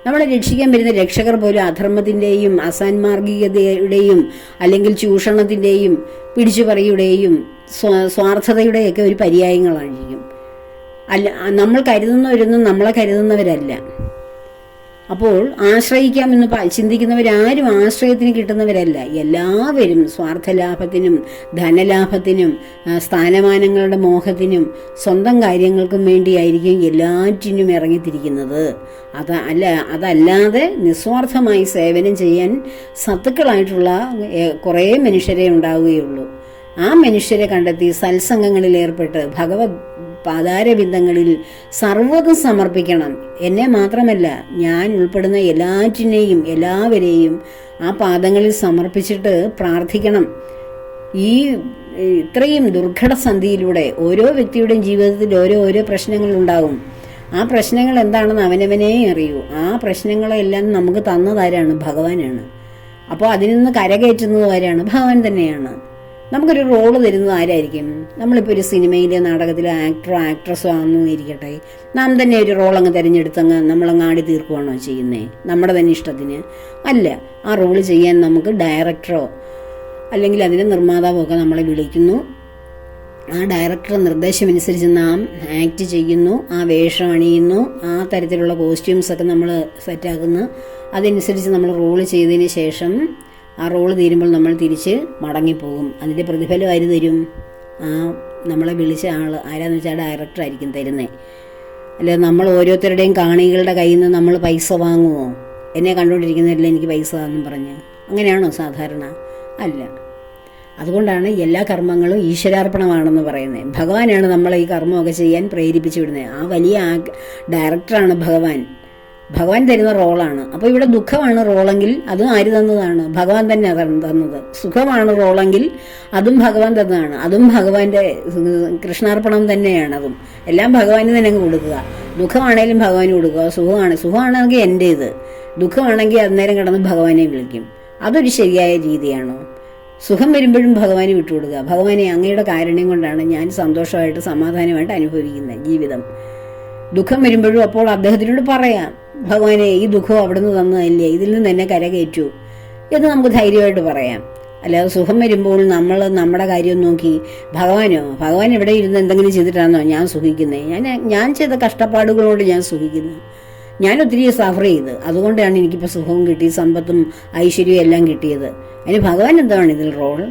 നമ്മളെ രക്ഷിക്കാൻ വരുന്ന രക്ഷകർ പോലും അധർമ്മത്തിൻ്റെയും അസാൻമാർഗികതയുടെയും അല്ലെങ്കിൽ ചൂഷണത്തിൻ്റെയും പിടിച്ചുപറിയുടെയും സ്വാർത്ഥതയുടെയൊക്കെ ഒരു പര്യായങ്ങളായിരിക്കും. നമ്മൾ കരുതുന്നവരൊന്നും നമ്മളെ കരുതുന്നവരല്ല. അപ്പോൾ ആശ്രയിക്കാമെന്ന് ചിന്തിക്കുന്നവരാരും ആശ്രയത്തിന് കിട്ടുന്നവരല്ല. എല്ലാവരും സ്വാർത്ഥലാഭത്തിനും ധനലാഭത്തിനും സ്ഥാനമാനങ്ങളുടെ മോഹത്തിനും സ്വന്തം കാര്യങ്ങൾക്കും വേണ്ടിയായിരിക്കും എല്ലാറ്റിനും ഇറങ്ങിത്തിരിക്കുന്നത്. അതല്ലാതെ നിസ്വാർത്ഥമായി സേവനം ചെയ്യാൻ സത്തുക്കളായിട്ടുള്ള കുറേ മനുഷ്യരെ ഉണ്ടാവുകയുള്ളൂ. ആ മനുഷ്യരെ കണ്ടെത്തി സത്സംഗങ്ങളിൽ ഏർപ്പെട്ട് ഭഗവത് പാതാരബിന്ദങ്ങളിൽ സർവ്വതും സമർപ്പിക്കണം. എന്നെ മാത്രമല്ല, ഞാൻ ഉൾപ്പെടുന്ന എല്ലാവരെയും ആ പാദങ്ങളിൽ സമർപ്പിച്ചിട്ട് പ്രാർത്ഥിക്കണം. ഇത്രയും ദുർഘടസന്ധിയിലൂടെ ഓരോ വ്യക്തിയുടെയും ജീവിതത്തിൽ ഓരോ പ്രശ്നങ്ങളുണ്ടാകും. ആ പ്രശ്നങ്ങൾ എന്താണെന്ന് അവനവനേ അറിയൂ. ആ പ്രശ്നങ്ങളെല്ലാം നമുക്ക് തന്നതാരാണ്? ഭഗവാനാണ്. അപ്പോൾ അതിൽ നിന്ന് കരകയറ്റുന്നത് ആരാണ്? ഭഗവാൻ തന്നെയാണ്. നമുക്കൊരു റോള് തരുന്നത് ആരായിരിക്കും? നമ്മളിപ്പോൾ ഒരു സിനിമയിലെ നാടകത്തിലെ ആക്ടറോ ആക്ട്രസോ ആണെന്ന് ഇരിക്കട്ടെ, നാം തന്നെ ഒരു റോൾ അങ്ങ് തിരഞ്ഞെടുത്തങ്ങ് നമ്മളങ്ങ് ആടി തീർക്കുകയാണോ ചെയ്യുന്നത്? നമ്മുടെ തന്നെ ഇഷ്ടത്തിന് അല്ല. ആ റോള് ചെയ്യാൻ നമുക്ക് ഡയറക്ടറോ അല്ലെങ്കിൽ അതിൻ്റെ നിർമ്മാതാവോ ഒക്കെ നമ്മളെ വിളിക്കുന്നു. ആ ഡയറക്ടറുടെ നിർദ്ദേശമനുസരിച്ച് നാം ആക്ട് ചെയ്യുന്നു, ആ വേഷം അണിയുന്നു, ആ തരത്തിലുള്ള കോസ്റ്റ്യൂംസൊക്കെ നമ്മൾ സെറ്റാക്കുന്നു. അതനുസരിച്ച് നമ്മൾ റോള് ചെയ്തതിന് ശേഷം ആ റോള് തീരുമ്പോൾ നമ്മൾ തിരിച്ച് മടങ്ങിപ്പോകും. അതിൻ്റെ പ്രതിഫലം ആര് തരും? നമ്മളെ വിളിച്ച ആൾ ആരാന്ന് വെച്ചാൽ ഡയറക്ടറായിരിക്കും തരുന്നത്. അല്ല നമ്മൾ ഓരോരുത്തരുടെയും കാണികളുടെ കയ്യിൽ നിന്ന് നമ്മൾ പൈസ വാങ്ങുമോ? എന്നെ കണ്ടുകൊണ്ടിരിക്കുന്നവരില്ല എനിക്ക് പൈസ എന്നും പറഞ്ഞ്. അങ്ങനെയാണോ സാധാരണ? അല്ല. അതുകൊണ്ടാണ് എല്ലാ കർമ്മങ്ങളും ഈശ്വരാർപ്പണമാണെന്ന് പറയുന്നത്. ഭഗവാനാണ് നമ്മളെ ഈ കർമ്മമൊക്കെ ചെയ്യാൻ പ്രേരിപ്പിച്ചു വിടുന്നത്. ആ വലിയ ഡയറക്ടറാണ് ഭഗവാൻ. ഭഗവാൻ തരുന്ന റോളാണ്. അപ്പോൾ ഇവിടെ ദുഃഖമാണ് റോളെങ്കിൽ അതും ആര് തന്നതാണ്? ഭഗവാൻ തന്നെ തന്നത്. സുഖമാണ് റോളെങ്കിൽ അതും ഭഗവാൻ തന്നതാണ്. അതും ഭഗവാന്റെ കൃഷ്ണാർപ്പണം തന്നെയാണ്. അതും എല്ലാം ഭഗവാന് തന്നെ അങ്ങ് കൊടുക്കുക. ദുഃഖമാണേലും ഭഗവാന് കൊടുക്കുക. സുഖമാണെങ്കിൽ എൻ്റേത്, ദുഃഖമാണെങ്കിൽ അന്നേരം കിടന്ന് ഭഗവാനെ വിളിക്കും. അതൊരു ശരിയായ രീതിയാണോ? സുഖം വരുമ്പോഴും ഭഗവാന് വിട്ടുകൊടുക്കുക. ഭഗവാനെ അങ്ങയുടെ കാരുണ്യം കൊണ്ടാണ് ഞാൻ സന്തോഷമായിട്ട് സമാധാനമായിട്ട് അനുഭവിക്കുന്നത് ജീവിതം. ദുഃഖം വരുമ്പോഴും അപ്പോൾ അദ്ദേഹത്തിനോട് പറയാം, ഭഗവാനെ ഈ ദുഃഖം അവിടുന്ന് തന്നതല്ലേ, ഇതിൽ നിന്ന് എന്നെ കരകയറ്റൂ എന്ന് നമുക്ക് ധൈര്യമായിട്ട് പറയാം. അല്ലാതെ സുഖം വരുമ്പോൾ നമ്മൾ നമ്മുടെ കാര്യം നോക്കി ഭഗവാൻ എവിടെ ഇരുന്ന് എന്തെങ്കിലും ചെയ്തിട്ടാണോ ഞാൻ സുഖിക്കുന്നത്? ഞാൻ ചെയ്ത കഷ്ടപ്പാടുകളോട് ഞാൻ സുഖിക്കുന്നു. ഞാൻ ഒത്തിരി സഫർ ചെയ്ത്, അതുകൊണ്ടാണ് എനിക്കിപ്പോൾ സുഖവും കിട്ടി, സമ്പത്തും ഐശ്വര്യവും എല്ലാം കിട്ടിയത്. അതിന് ഭഗവാൻ എന്താണ് ഇതിൽ റോൾ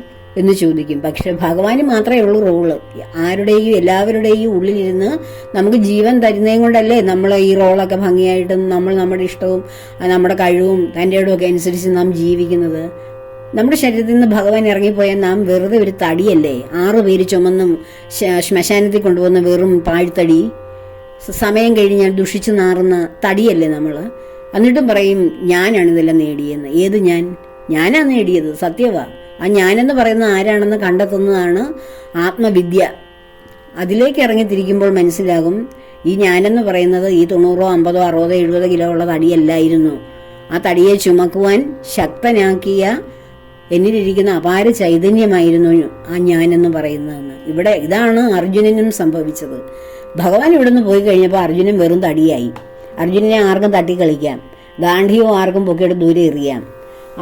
എന്ന് ചോദിക്കും. പക്ഷെ ഭഗവാന് മാത്രമേ ഉള്ളൂ റോള്. ആരുടെയും എല്ലാവരുടെയും ഉള്ളിലിരുന്ന് നമുക്ക് ജീവൻ തരുന്നതും കൊണ്ടല്ലേ നമ്മൾ ഈ റോളൊക്കെ ഭംഗിയായിട്ടും നമ്മൾ നമ്മുടെ ഇഷ്ടവും നമ്മുടെ കഴിവും തൻ്റെ ഇടമൊക്കെ അനുസരിച്ച് നാം ജീവിക്കുന്നത്. നമ്മുടെ ശരീരത്തിൽ നിന്ന് ഭഗവാൻ ഇറങ്ങിപ്പോയാൽ നാം വെറുതെ ഒരു തടിയല്ലേ, 6 പേര് ചുമന്നും ശ്മശാനത്തിൽ കൊണ്ടുപോകുന്ന വെറും പാഴ്ത്തടി, സമയം കഴിഞ്ഞാൽ ദുഷിച്ചു നാറുന്ന തടിയല്ലേ നമ്മൾ. എന്നിട്ടും പറയും ഞാനാണ് ഇതെല്ലാം നേടിയെന്ന്. ഏത് ഞാനാ നേടിയത്? സത്യവാ. ആ ഞാനെന്ന് പറയുന്ന ആരാണെന്ന് കണ്ടെത്തുന്നതാണ് ആത്മവിദ്യ. അതിലേക്ക് ഇറങ്ങിത്തിരിക്കുമ്പോൾ മനസ്സിലാകും ഈ ഞാനെന്ന് പറയുന്നത് ഈ 90, 50, 60, 70 കിലോ ഉള്ള തടിയല്ലായിരുന്നു. ആ തടിയെ ചുമക്കുവാൻ ശക്തനാക്കിയ എന്നിലിരിക്കുന്ന അപാര ചൈതന്യമായിരുന്നു ആ ഞാനെന്ന് പറയുന്നതെന്ന്. ഇതാണ് അർജുനനും സംഭവിച്ചത്. ഭഗവാൻ ഇവിടുന്ന് പോയി കഴിഞ്ഞപ്പോൾ അർജുനൻ വെറും തടിയായി. അർജുനനെ ആർക്കും തട്ടിക്കളിക്കാം, ഗാന്ധിയോ ആർക്കും പൊക്കിയിട്ട് ദൂരെ എറിയാം.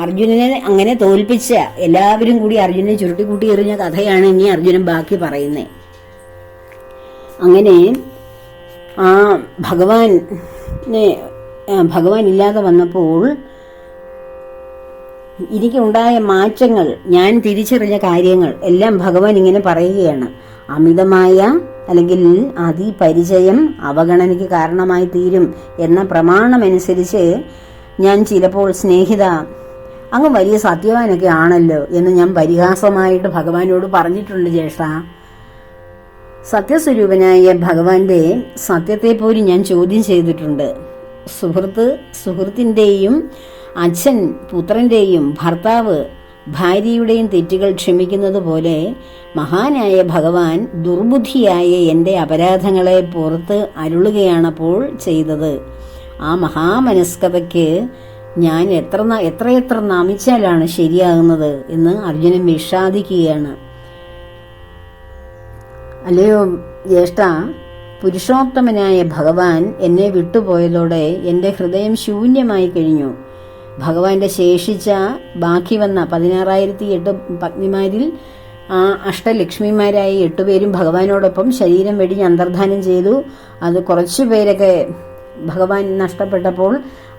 അർജുനനെ അങ്ങനെ തോൽപ്പിച്ച എല്ലാവരും കൂടി അർജുനനെ ചുരുട്ടിക്കൂട്ടി എറിഞ്ഞ കഥയാണ് ഇനി അർജുനൻ ബാക്കി പറയുന്നത്. അങ്ങനെ ആ ഭഗവാൻ ഇല്ലാതെ വന്നപ്പോൾ എനിക്കുണ്ടായ മാറ്റങ്ങൾ, ഞാൻ തിരിച്ചറിഞ്ഞ കാര്യങ്ങൾ എല്ലാം ഭഗവാൻ ഇങ്ങനെ പറയുകയാണ്. അമിതമായ അല്ലെങ്കിൽ അതിപരിചയം അവഗണനയ്ക്ക് കാരണമായി തീരും എന്ന പ്രമാണമനുസരിച്ച് ഞാൻ ചിലപ്പോൾ സ്നേഹിത അങ്ങ് വലിയ സത്യവാനൊക്കെ ആണല്ലോ എന്ന് ഞാൻ പരിഹാസമായിട്ട് ഭഗവാനോട് പറഞ്ഞിട്ടുണ്ട് ജ്യേഷ്ഠ. സത്യസ്വരൂപനായ ഭഗവാന്റെ സത്യത്തെ പോലും ഞാൻ ചോദ്യം ചെയ്തിട്ടുണ്ട്. സുഹൃത്തിൻ്റെയും അച്ഛൻ പുത്രൻ്റെയും ഭർത്താവ് ഭാര്യയുടെയും തെറ്റുകൾ ക്ഷമിക്കുന്നത് പോലെ മഹാനായ ഭഗവാൻ ദുർബുദ്ധിയായ എൻ്റെ അപരാധങ്ങളെ പുറത്ത് അരുളുകയാണപ്പോൾ ചെയ്തത്. ആ മഹാമനസ്കതയ്ക്ക് ഞാൻ എത്രയെത്ര നമിച്ചാലാണ് ശരിയാകുന്നത് എന്ന് അർജുനൻ വിഷാദിക്കുകയാണ്. അല്ലയോ ജ്യേഷ്ഠ, പുരുഷോത്തമനായ ഭഗവാൻ എന്നെ വിട്ടുപോയതോടെ എൻ്റെ ഹൃദയം ശൂന്യമായി കഴിഞ്ഞു. ഭഗവാന്റെ ശേഷിച്ച ബാക്കി വന്ന 16,008 പത്നിമാരിൽ അഷ്ടലക്ഷ്മിമാരായ 8 പേരും ഭഗവാനോടൊപ്പം ശരീരം വെടിഞ്ഞ് അന്തർധാനം ചെയ്തു. അത് കുറച്ചു പേരൊക്കെ ഭഗവാൻ നഷ്ടപ്പെട്ടപ്പോൾ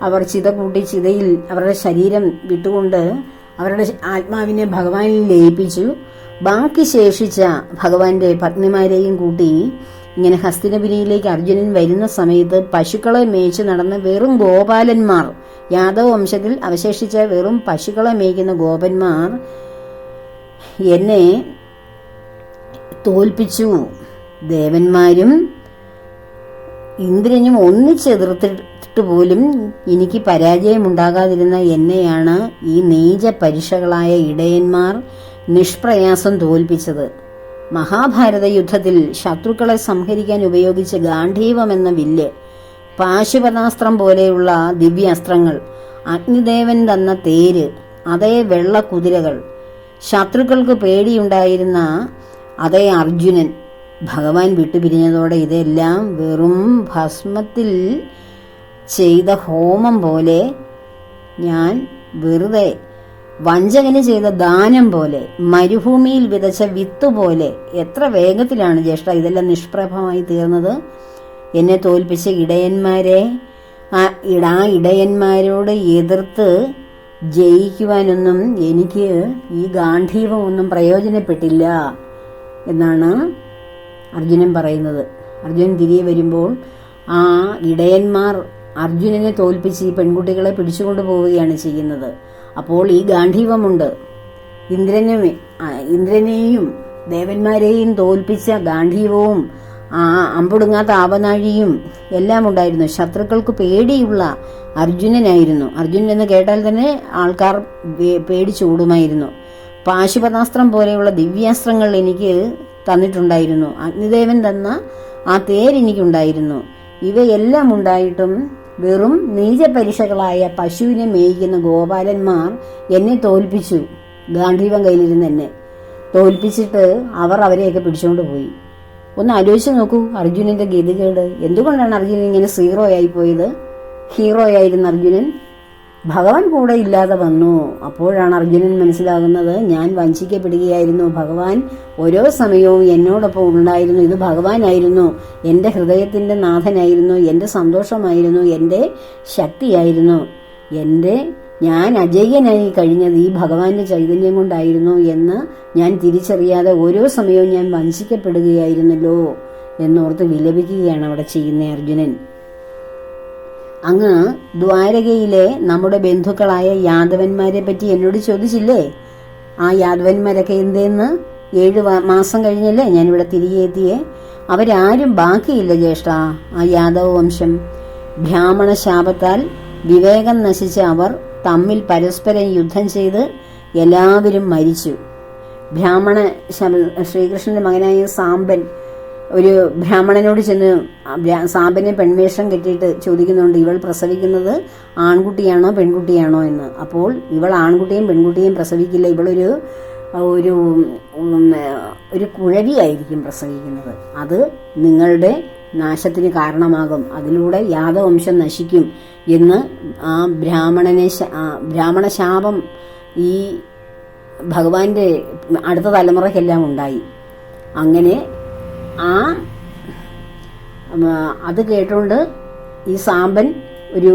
അവർ ചിതയിൽ അവരുടെ ശരീരം വിട്ടുകൊണ്ട് അവരുടെ ആത്മാവിനെ ഭഗവാനിൽ ലയിപ്പിച്ചു. ബാക്കി ശേഷിച്ച ഭഗവാന്റെ പത്നിമാരെയും കൂട്ടി ഇങ്ങനെ ഹസ്തിനപുരിയിലേക്ക് അർജുനൻ വരുന്ന സമയത്ത് പശുക്കളെ മേയിച്ച് നടന്ന വെറും ഗോപാലന്മാർ, യാദവ വംശത്തിൽ അവശേഷിച്ച വെറും പശുക്കളെ മേയ്ക്കുന്ന ഗോപന്മാർ എന്നെ തോൽപ്പിച്ചു. ദേവന്മാരും ഇന്ദ്രനും ഒന്നിച്ചെതിർത്തിട്ട് പോലും എനിക്ക് പരാജയമുണ്ടാകാതിരുന്ന എന്നെയാണ് ഈ നീച പരീക്ഷകളായ ഇടയന്മാർ നിഷ്പ്രയാസം തോൽപ്പിച്ചത്. മഹാഭാരത യുദ്ധത്തിൽ ശത്രുക്കളെ സംഹരിക്കാൻ ഉപയോഗിച്ച ഗാന്ധീവം എന്ന വില്ല്, പാശുപതാസ്ത്രം പോലെയുള്ള ദിവ്യാസ്ത്രങ്ങൾ, അഗ്നിദേവൻ തന്ന തേര്, അതേ വെള്ള കുതിരകൾ, ശത്രുക്കൾക്ക് പേടിയുണ്ടായിരുന്ന അതേ അർജുനൻ ഭഗവാൻ വിട്ടുപിരിഞ്ഞതോടെ ഇതെല്ലാം വെറും ഭസ്മത്തിൽ ചെയ്ത ഹോമം പോലെ, ഞാൻ വെറുതെ വഞ്ചകന് ചെയ്ത ദാനം പോലെ, മരുഭൂമിയിൽ വിതച്ച വിത്ത് പോലെ. എത്ര വേഗത്തിലാണ് ജ്യേഷ്ഠ ഇതെല്ലാം നിഷ്പ്രഭമായി തീർന്നത്. എന്നെ തോൽപ്പിച്ച ഇടയന്മാരെ ആ ഇടയന്മാരോട് എതിർത്ത് ജയിക്കുവാനൊന്നും എനിക്ക് ഈ ഗാന്ധീവമൊന്നും പ്രയോജനപ്പെട്ടില്ല എന്നാണ് അർജുനൻ പറയുന്നത്. അർജുനൻ തിരികെ വരുമ്പോൾ ആ ഇടയന്മാർ അർജുനനെ തോൽപ്പിച്ച് ഈ പെൺകുട്ടികളെ പിടിച്ചുകൊണ്ടു പോവുകയാണ് ചെയ്യുന്നത്. അപ്പോൾ ഈ ഗാന്ധീവമുണ്ട്. ഇന്ദ്രനെയും ദേവന്മാരെയും തോൽപ്പിച്ച ഗാന്ധീവവും അമ്പൊടുങ്ങാത്ത ആവനാഴിയും എല്ലാം ഉണ്ടായിരുന്നു. ശത്രുക്കൾക്ക് പേടിയുള്ള അർജുനനായിരുന്നു. അർജുനൻ എന്ന് കേട്ടാൽ തന്നെ ആൾക്കാർ പേടിച്ചോടുമായിരുന്നു. പാശുപതാസ്ത്രം പോലെയുള്ള ദിവ്യാസ്ത്രങ്ങൾ എനിക്ക് തന്നിട്ടുണ്ടായിരുന്നു. അഗ്നിദേവൻ തന്ന ആ തേരെനിക്കുണ്ടായിരുന്നു. ഇവയെല്ലാം ഉണ്ടായിട്ടും വെറും നീചപരീക്ഷകളായ പശുവിനെ മേയിക്കുന്ന ഗോപാലന്മാർ എന്നെ തോൽപ്പിച്ചു. ഗാന്ധീവം കയ്യിലിരുന്ന് എന്നെ തോൽപ്പിച്ചിട്ട് അവർ അവരെയൊക്കെ പിടിച്ചുകൊണ്ട് പോയി. ഒന്ന് ആലോചിച്ച് നോക്കൂ അർജുനന്റെ ഗതികേട്. എന്തുകൊണ്ടാണ് അർജുനൻ ഇങ്ങനെ സീറോ ആയി പോയത്? ഹീറോ ആയിരുന്ന അർജുനൻ ഭഗവാൻ കൂടെ ഇല്ലാതെ വന്നു. അപ്പോഴാണ് അർജുനൻ മനസ്സിലാകുന്നത്, ഞാൻ വഞ്ചിക്കപ്പെടുകയായിരുന്നു. ഭഗവാൻ ഓരോ സമയവും എന്നോടൊപ്പം ഉണ്ടായിരുന്നു. ഇത് ഭഗവാനായിരുന്നു, എൻ്റെ ഹൃദയത്തിൻ്റെ നാഥനായിരുന്നു, എൻ്റെ സന്തോഷമായിരുന്നു, എൻ്റെ ശക്തിയായിരുന്നു. ഞാൻ അജയ്യനായി കഴിഞ്ഞത് ഈ ഭഗവാന്റെ ചൈതന്യം കൊണ്ടായിരുന്നു എന്ന് ഞാൻ തിരിച്ചറിയാതെ ഓരോ സമയവും ഞാൻ വഞ്ചിക്കപ്പെടുകയായിരുന്നല്ലോ എന്നോർത്ത് വിലപിക്കുകയാണ് അവിടെ ചെയ്യുന്ന അർജുനൻ. അങ്ങ് ദ്വാരകയിലെ നമ്മുടെ ബന്ധുക്കളായ യാദവന്മാരെ പറ്റി എന്നോട് ചോദിച്ചില്ലേ? ആ യാദവന്മാരൊക്കെ എന്തേന്ന് 7 മാസം കഴിഞ്ഞല്ലേ ഞാനിവിടെ തിരികെ എത്തിയേ. അവരാരും ബാക്കിയില്ല ജ്യേഷ്ഠ. ആ യാദവ വംശം ബ്രാഹ്മണ ശാപത്താൽ വിവേകം നശിച്ച അവർ തമ്മിൽ പരസ്പരം യുദ്ധം ചെയ്ത് എല്ലാവരും മരിച്ചു. ശ്രീകൃഷ്ണന്റെ മകനായ സാമ്പൻ ഒരു ബ്രാഹ്മണനോട് ചെന്ന് സാമ്പനെ പെൺവേഷം കെട്ടിയിട്ട് ചോദിക്കുന്നുണ്ട്, ഇവൾ പ്രസവിക്കുന്നത് ആൺകുട്ടിയാണോ പെൺകുട്ടിയാണോ എന്ന്. അപ്പോൾ ഇവൾ ആൺകുട്ടിയും പെൺകുട്ടിയും പ്രസവിക്കില്ല, ഇവളൊരു ഒരു ഒരു കുഴവിയായിരിക്കും പ്രസവിക്കുന്നത്. അത് നിങ്ങളുടെ നാശത്തിന് കാരണമാകും, അതിലൂടെ യാദവംശം നശിക്കും എന്ന് ആ ബ്രാഹ്മണ ശാപം ഈ ഭഗവാന്റെ അടുത്ത തലമുറയ്ക്കെല്ലാം ഉണ്ടായി. അങ്ങനെ അത് കേട്ടുകൊണ്ട് ഈ സാമ്പൻ ഒരു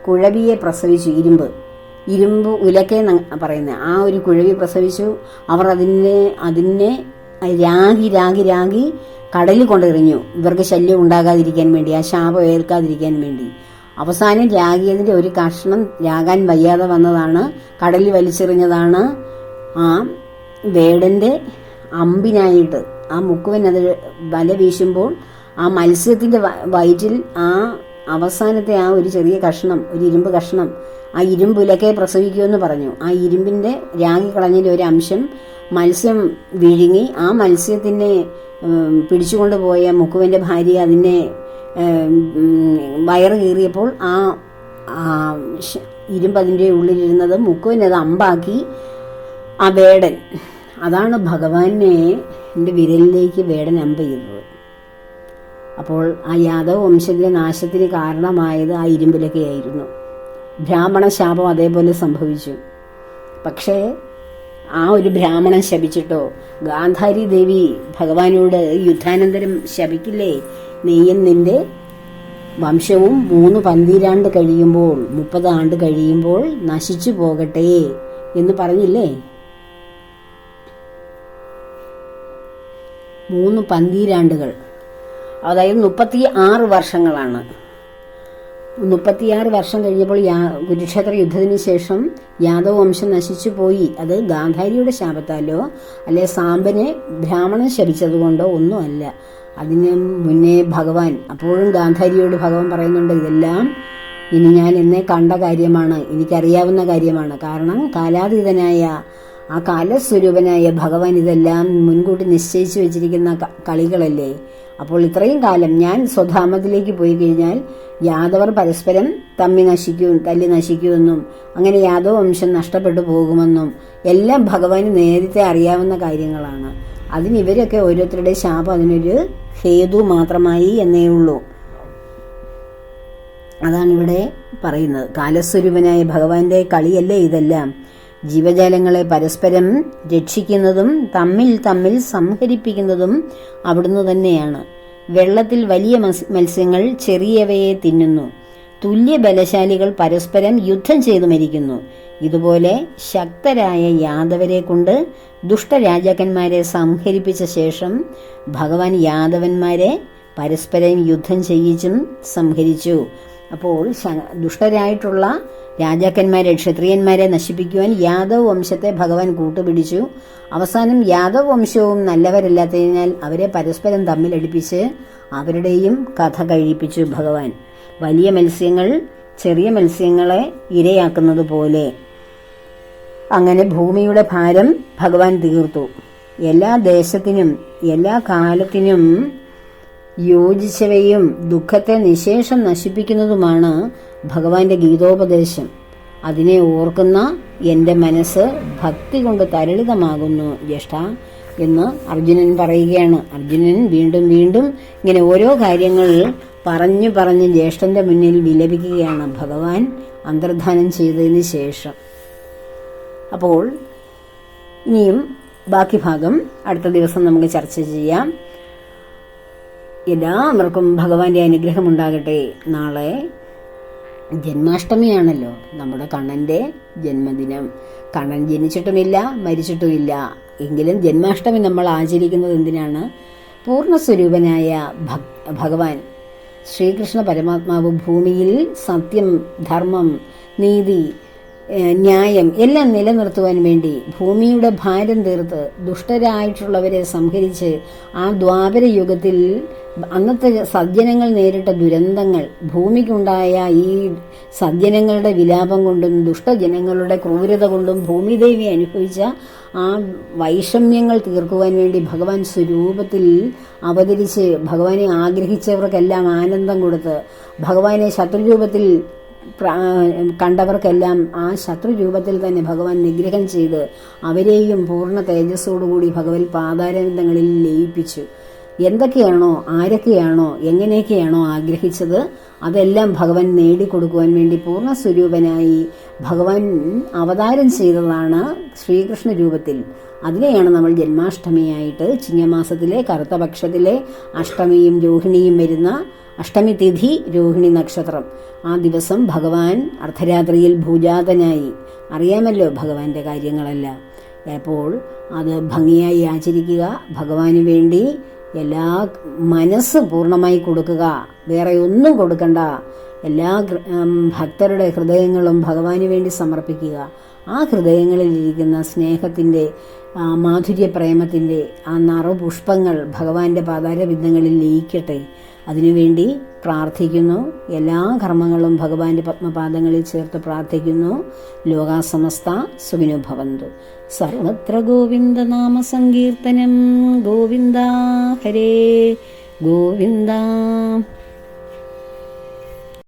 കുഴവിയെ പ്രസവിച്ചു. ഇരുമ്പ് ഉലക്കെ പറയുന്നത് ആ ഒരു കുഴവി പ്രസവിച്ചു. അവർ അതിനെ രാഗി കടലിൽ കൊണ്ടെറിഞ്ഞു, ഇവർക്ക് ശല്യം ഉണ്ടാകാതിരിക്കാൻ വേണ്ടി, ആ ശാപം ഏൽക്കാതിരിക്കാൻ വേണ്ടി. അവസാനം രാഗിയതിന്റെ ഒരു കഷ്ണം രാഗാൻ വയ്യാതെ വന്നതാണ്, കടലിൽ വലിച്ചെറിഞ്ഞതാണ്. ആ വേടന്റെ അമ്പിനായിട്ട് ആ മുക്കുവൻ അത് വല വീശുമ്പോൾ ആ മത്സ്യത്തിന്റെ വയറ്റിൽ ആ അവസാനത്തെ ആ ഒരു ചെറിയ കഷ്ണം, ഒരു ഇരുമ്പ് കഷ്ണം, ആ ഇരുമ്പുലക്കെ പ്രസവിക്കുമെന്ന് പറഞ്ഞു. ആ ഇരുമ്പിന്റെ രാഗി കളഞ്ഞതിന്റെ ഒരു അംശം മത്സ്യം വിഴുങ്ങി. ആ മത്സ്യത്തിനെ പിടിച്ചുകൊണ്ടുപോയ മുക്കുവന്റെ ഭാര്യ അതിനെ വയറ് കീറിയപ്പോൾ ആ ഇരുമ്പ് അതിൻ്റെ ഉള്ളിലിരുന്നത് മുക്കുവൻ അത് അമ്പാക്കി. ആ വേടൻ, അതാണ് ഭഗവാനെ എൻ്റെ വിരലിലേക്ക് വേടൻ അമ്പ ചെയ്തത്. അപ്പോൾ ആ യാദവ വംശത്തിലെ നാശത്തിന് കാരണമായത് ആ ഇരുമ്പിലൊക്കെയായിരുന്നു. ബ്രാഹ്മണ ശാപം അതേപോലെ സംഭവിച്ചു. പക്ഷേ ആ ഒരു ബ്രാഹ്മണൻ ശപിച്ചിട്ടോ? ഗാന്ധാരി ദേവി ഭഗവാനോട് യുദ്ധാനന്തരം ശപിക്കില്ലേ, നെയ്യും നിന്റെ വംശവും 3 പന്തീരാണ്ട് കഴിയുമ്പോൾ 30 ആണ്ട് കഴിയുമ്പോൾ നശിച്ചു പോകട്ടെ എന്ന് പറഞ്ഞില്ലേ? 3 പന്തീരാണ്ടുകൾ, അതായത് 36 വർഷങ്ങളാണ്. 36 വർഷം കഴിഞ്ഞപ്പോൾ കുരുക്ഷേത്ര യുദ്ധത്തിന് ശേഷം യാദവ വംശം നശിച്ചു പോയി. അത് ഗാന്ധാരിയുടെ ശാപത്താലോ അല്ലെ സാമ്പനെ ബ്രാഹ്മണൻ ശപിച്ചതുകൊണ്ടോ ഒന്നുമല്ല. അതിന് മുന്നേ ഭഗവാൻ, അപ്പോഴും ഗാന്ധാരിയോട് ഭഗവാൻ പറയുന്നുണ്ട്, ഇതെല്ലാം ഇനി ഞാൻ എന്നെ കണ്ട കാര്യമാണ്, എനിക്കറിയാവുന്ന കാര്യമാണ്. കാരണം കാലാതീതനായ ആ കാലസ്വരൂപനായ ഭഗവാൻ ഇതെല്ലാം മുൻകൂട്ടി നിശ്ചയിച്ചു വെച്ചിരിക്കുന്ന കളികളല്ലേ. അപ്പോൾ ഇത്രയും കാലം ഞാൻ സ്വധാമത്തിലേക്ക് പോയി കഴിഞ്ഞാൽ യാദവർ പരസ്പരം തല്ലി നശിക്കുമെന്നും അങ്ങനെ യാദവ വംശം നഷ്ടപ്പെട്ടു പോകുമെന്നും എല്ലാം ഭഗവാന് നേരത്തെ അറിയാവുന്ന കാര്യങ്ങളാണ്. അതിന് ഇവരൊക്കെ ഓരോരുത്തരുടെ ശാപം അതിനൊരു ഹേതു മാത്രമായി എന്നേ ഉള്ളൂ. അതാണ് ഇവിടെ പറയുന്നത്. കാലസ്വരൂപനായ ഭഗവാന്റെ കളിയല്ലേ ഇതെല്ലാം. ജീവജാലങ്ങളെ പരസ്പരം രക്ഷിക്കുന്നതും തമ്മിൽ സംഹരിപ്പിക്കുന്നതും അവിടുന്ന് തന്നെയാണ്. വെള്ളത്തിൽ വലിയ മത്സ്യങ്ങൾ ചെറിയവയെ തിന്നുന്നു. തുല്യ ബലശാലികൾ പരസ്പരം യുദ്ധം ചെയ്തു മരിക്കുന്നു. ഇതുപോലെ ശക്തരായ യാദവരെ കൊണ്ട് ദുഷ്ടരാജാക്കന്മാരെ സംഹരിപ്പിച്ച ശേഷം ഭഗവാൻ യാദവന്മാരെ പരസ്പരം യുദ്ധം ചെയ്യിച്ചും സംഹരിച്ചു. അപ്പോൾ ദുഷ്ടരായിട്ടുള്ള രാജാക്കന്മാരെ, ക്ഷത്രിയന്മാരെ നശിപ്പിക്കുവാൻ യാദവ് വംശത്തെ ഭഗവാൻ കൂട്ടുപിടിച്ചു. അവസാനം യാദവ് വംശവും നല്ലവരല്ലാത്തതിനാൽ അവരെ പരസ്പരം തമ്മിലടിപ്പിച്ച് അവരുടെയും കഥ കഴിപ്പിച്ചു ഭഗവാൻ. വലിയ മത്സ്യങ്ങൾ ചെറിയ മത്സ്യങ്ങളെ ഇരയാക്കുന്നത് പോലെ അങ്ങനെ ഭൂമിയുടെ ഭാരം ഭഗവാൻ തീർത്തു. എല്ലാ ദേശത്തിനും എല്ലാ കാലത്തിനും യോജിച്ചവയും ദുഃഖത്തെ നിശേഷം നശിപ്പിക്കുന്നതുമാണ് ഭഗവാന്റെ ഗീതോപദേശം. അതിനെ ഓർക്കുന്ന എൻ്റെ മനസ്സ് ഭക്തി കൊണ്ട് തരളിതമാകുന്നു ജ്യേഷ്ഠ എന്ന് അർജുനൻ പറയുകയാണ്. അർജുനൻ വീണ്ടും വീണ്ടും ഇങ്ങനെ ഓരോ കാര്യങ്ങൾ പറഞ്ഞ് ജ്യേഷ്ഠന്റെ മുന്നിൽ വിലപിക്കുകയാണ്. ഭഗവാൻ അന്തർധാനം ചെയ്തതിന് ശേഷം. അപ്പോൾ ഇനിയും ബാക്കി ഭാഗം അടുത്ത ദിവസം നമുക്ക് ചർച്ച ചെയ്യാം. എല്ലാവർക്കും ഭഗവാന്റെ അനുഗ്രഹം ഉണ്ടാകട്ടെ. നാളെ ജന്മാഷ്ടമിയാണല്ലോ, നമ്മുടെ കണ്ണൻ്റെ ജന്മദിനം. കണ്ണൻ ജനിച്ചിട്ടുമില്ല, മരിച്ചിട്ടുമില്ല. എങ്കിലും ജന്മാഷ്ടമി നമ്മൾ ആചരിക്കുന്നത് എന്തിനാണ്? പൂർണ്ണസ്വരൂപനായ ഭഗവാൻ ശ്രീകൃഷ്ണ പരമാത്മാവ് ഭൂമിയിൽ സത്യം, ധർമ്മം, നീതി, ന്യായം എല്ലാം നിലനിർത്തുവാൻ വേണ്ടി ഭൂമിയുടെ ഭാരം തീർത്ത് ദുഷ്ടരായിട്ടുള്ളവരെ സംഹരിച്ച് ആ ദ്വാപര യുഗത്തിൽ അന്നത്തെ സജ്ജനങ്ങൾ നേരിട്ട ദുരന്തങ്ങൾ, ഭൂമിക്കുണ്ടായ ഈ സജ്ജനങ്ങളുടെ വിലാപം കൊണ്ടും ദുഷ്ടജനങ്ങളുടെ ക്രൂരത കൊണ്ടും ഭൂമിദേവി അനുഭവിച്ച ആ വൈഷമ്യങ്ങൾ തീർക്കുവാൻ വേണ്ടി ഭഗവാൻ സ്വരൂപത്തിൽ അവതരിച്ച് ഭഗവാനെ ആഗ്രഹിച്ചവർക്കെല്ലാം ആനന്ദം കൊടുത്ത് ഭഗവാനെ ശത്രുരൂപത്തിൽ കണ്ടവർക്കെല്ലാം ആ ശത്രുരൂപത്തിൽ തന്നെ ഭഗവാൻ നിഗ്രഹം ചെയ്ത് അവരെയും പൂർണ്ണ തേജസ്സോടുകൂടി ഭഗവത് പാദാരവിന്ദങ്ങളിൽ ലയിപ്പിച്ചു. എന്തൊക്കെയാണോ, ആരൊക്കെയാണോ, എങ്ങനെയൊക്കെയാണോ ആഗ്രഹിച്ചത് അതെല്ലാം ഭഗവാൻ നേടിക്കൊടുക്കുവാൻ വേണ്ടി പൂർണ്ണസ്വരൂപനായി ഭഗവാൻ അവതാരം ചെയ്തതാണ് ശ്രീകൃഷ്ണ രൂപത്തിൽ. അതിനെയാണ് നമ്മൾ ജന്മാഷ്ടമിയായിട്ട് ചിങ്ങമാസത്തിലെ കറുത്ത പക്ഷത്തിലെ അഷ്ടമിയും രോഹിണിയും വരുന്ന അഷ്ടമി തിഥി, രോഹിണി നക്ഷത്രം, ആ ദിവസം ഭഗവാൻ അർദ്ധരാത്രിയിൽ ഭൂജാതനായി. അറിയാമല്ലോ ഭഗവാന്റെ കാര്യങ്ങളെല്ലാം. അപ്പോൾ അത് ഭംഗിയായി ആചരിക്കുക. ഭഗവാന് വേണ്ടി എല്ലാ മനസ്സ് പൂർണ്ണമായി കൊടുക്കുക, വേറെ ഒന്നും കൊടുക്കണ്ട. എല്ലാ ഭക്തരുടെ ഹൃദയങ്ങളും ഭഗവാന് വേണ്ടി സമർപ്പിക്കുക. ആ ഹൃദയങ്ങളിലിരിക്കുന്ന സ്നേഹത്തിൻ്റെ, മാധുര്യ പ്രേമത്തിൻ്റെ ആ നിറപുഷ്പങ്ങൾ ഭഗവാന്റെ പാതാരബിന്ദങ്ങളിൽ ലയിക്കട്ടെ. അതിനുവേണ്ടി പ്രാർത്ഥിക്കുന്നു. എല്ലാ കർമ്മങ്ങളും ഭഗവാന്റെ പത്മപാദങ്ങളിൽ ചേർത്ത് പ്രാർത്ഥിക്കുന്നു. ലോകാ സമസ്ത സുഖിനോ ഭവന്തു. സർവത്ര ഗോവിന്ദ നാമ സങ്കീർത്തനം. ഗോവിന്ദ ഹരേ ഗോവിന്ദ.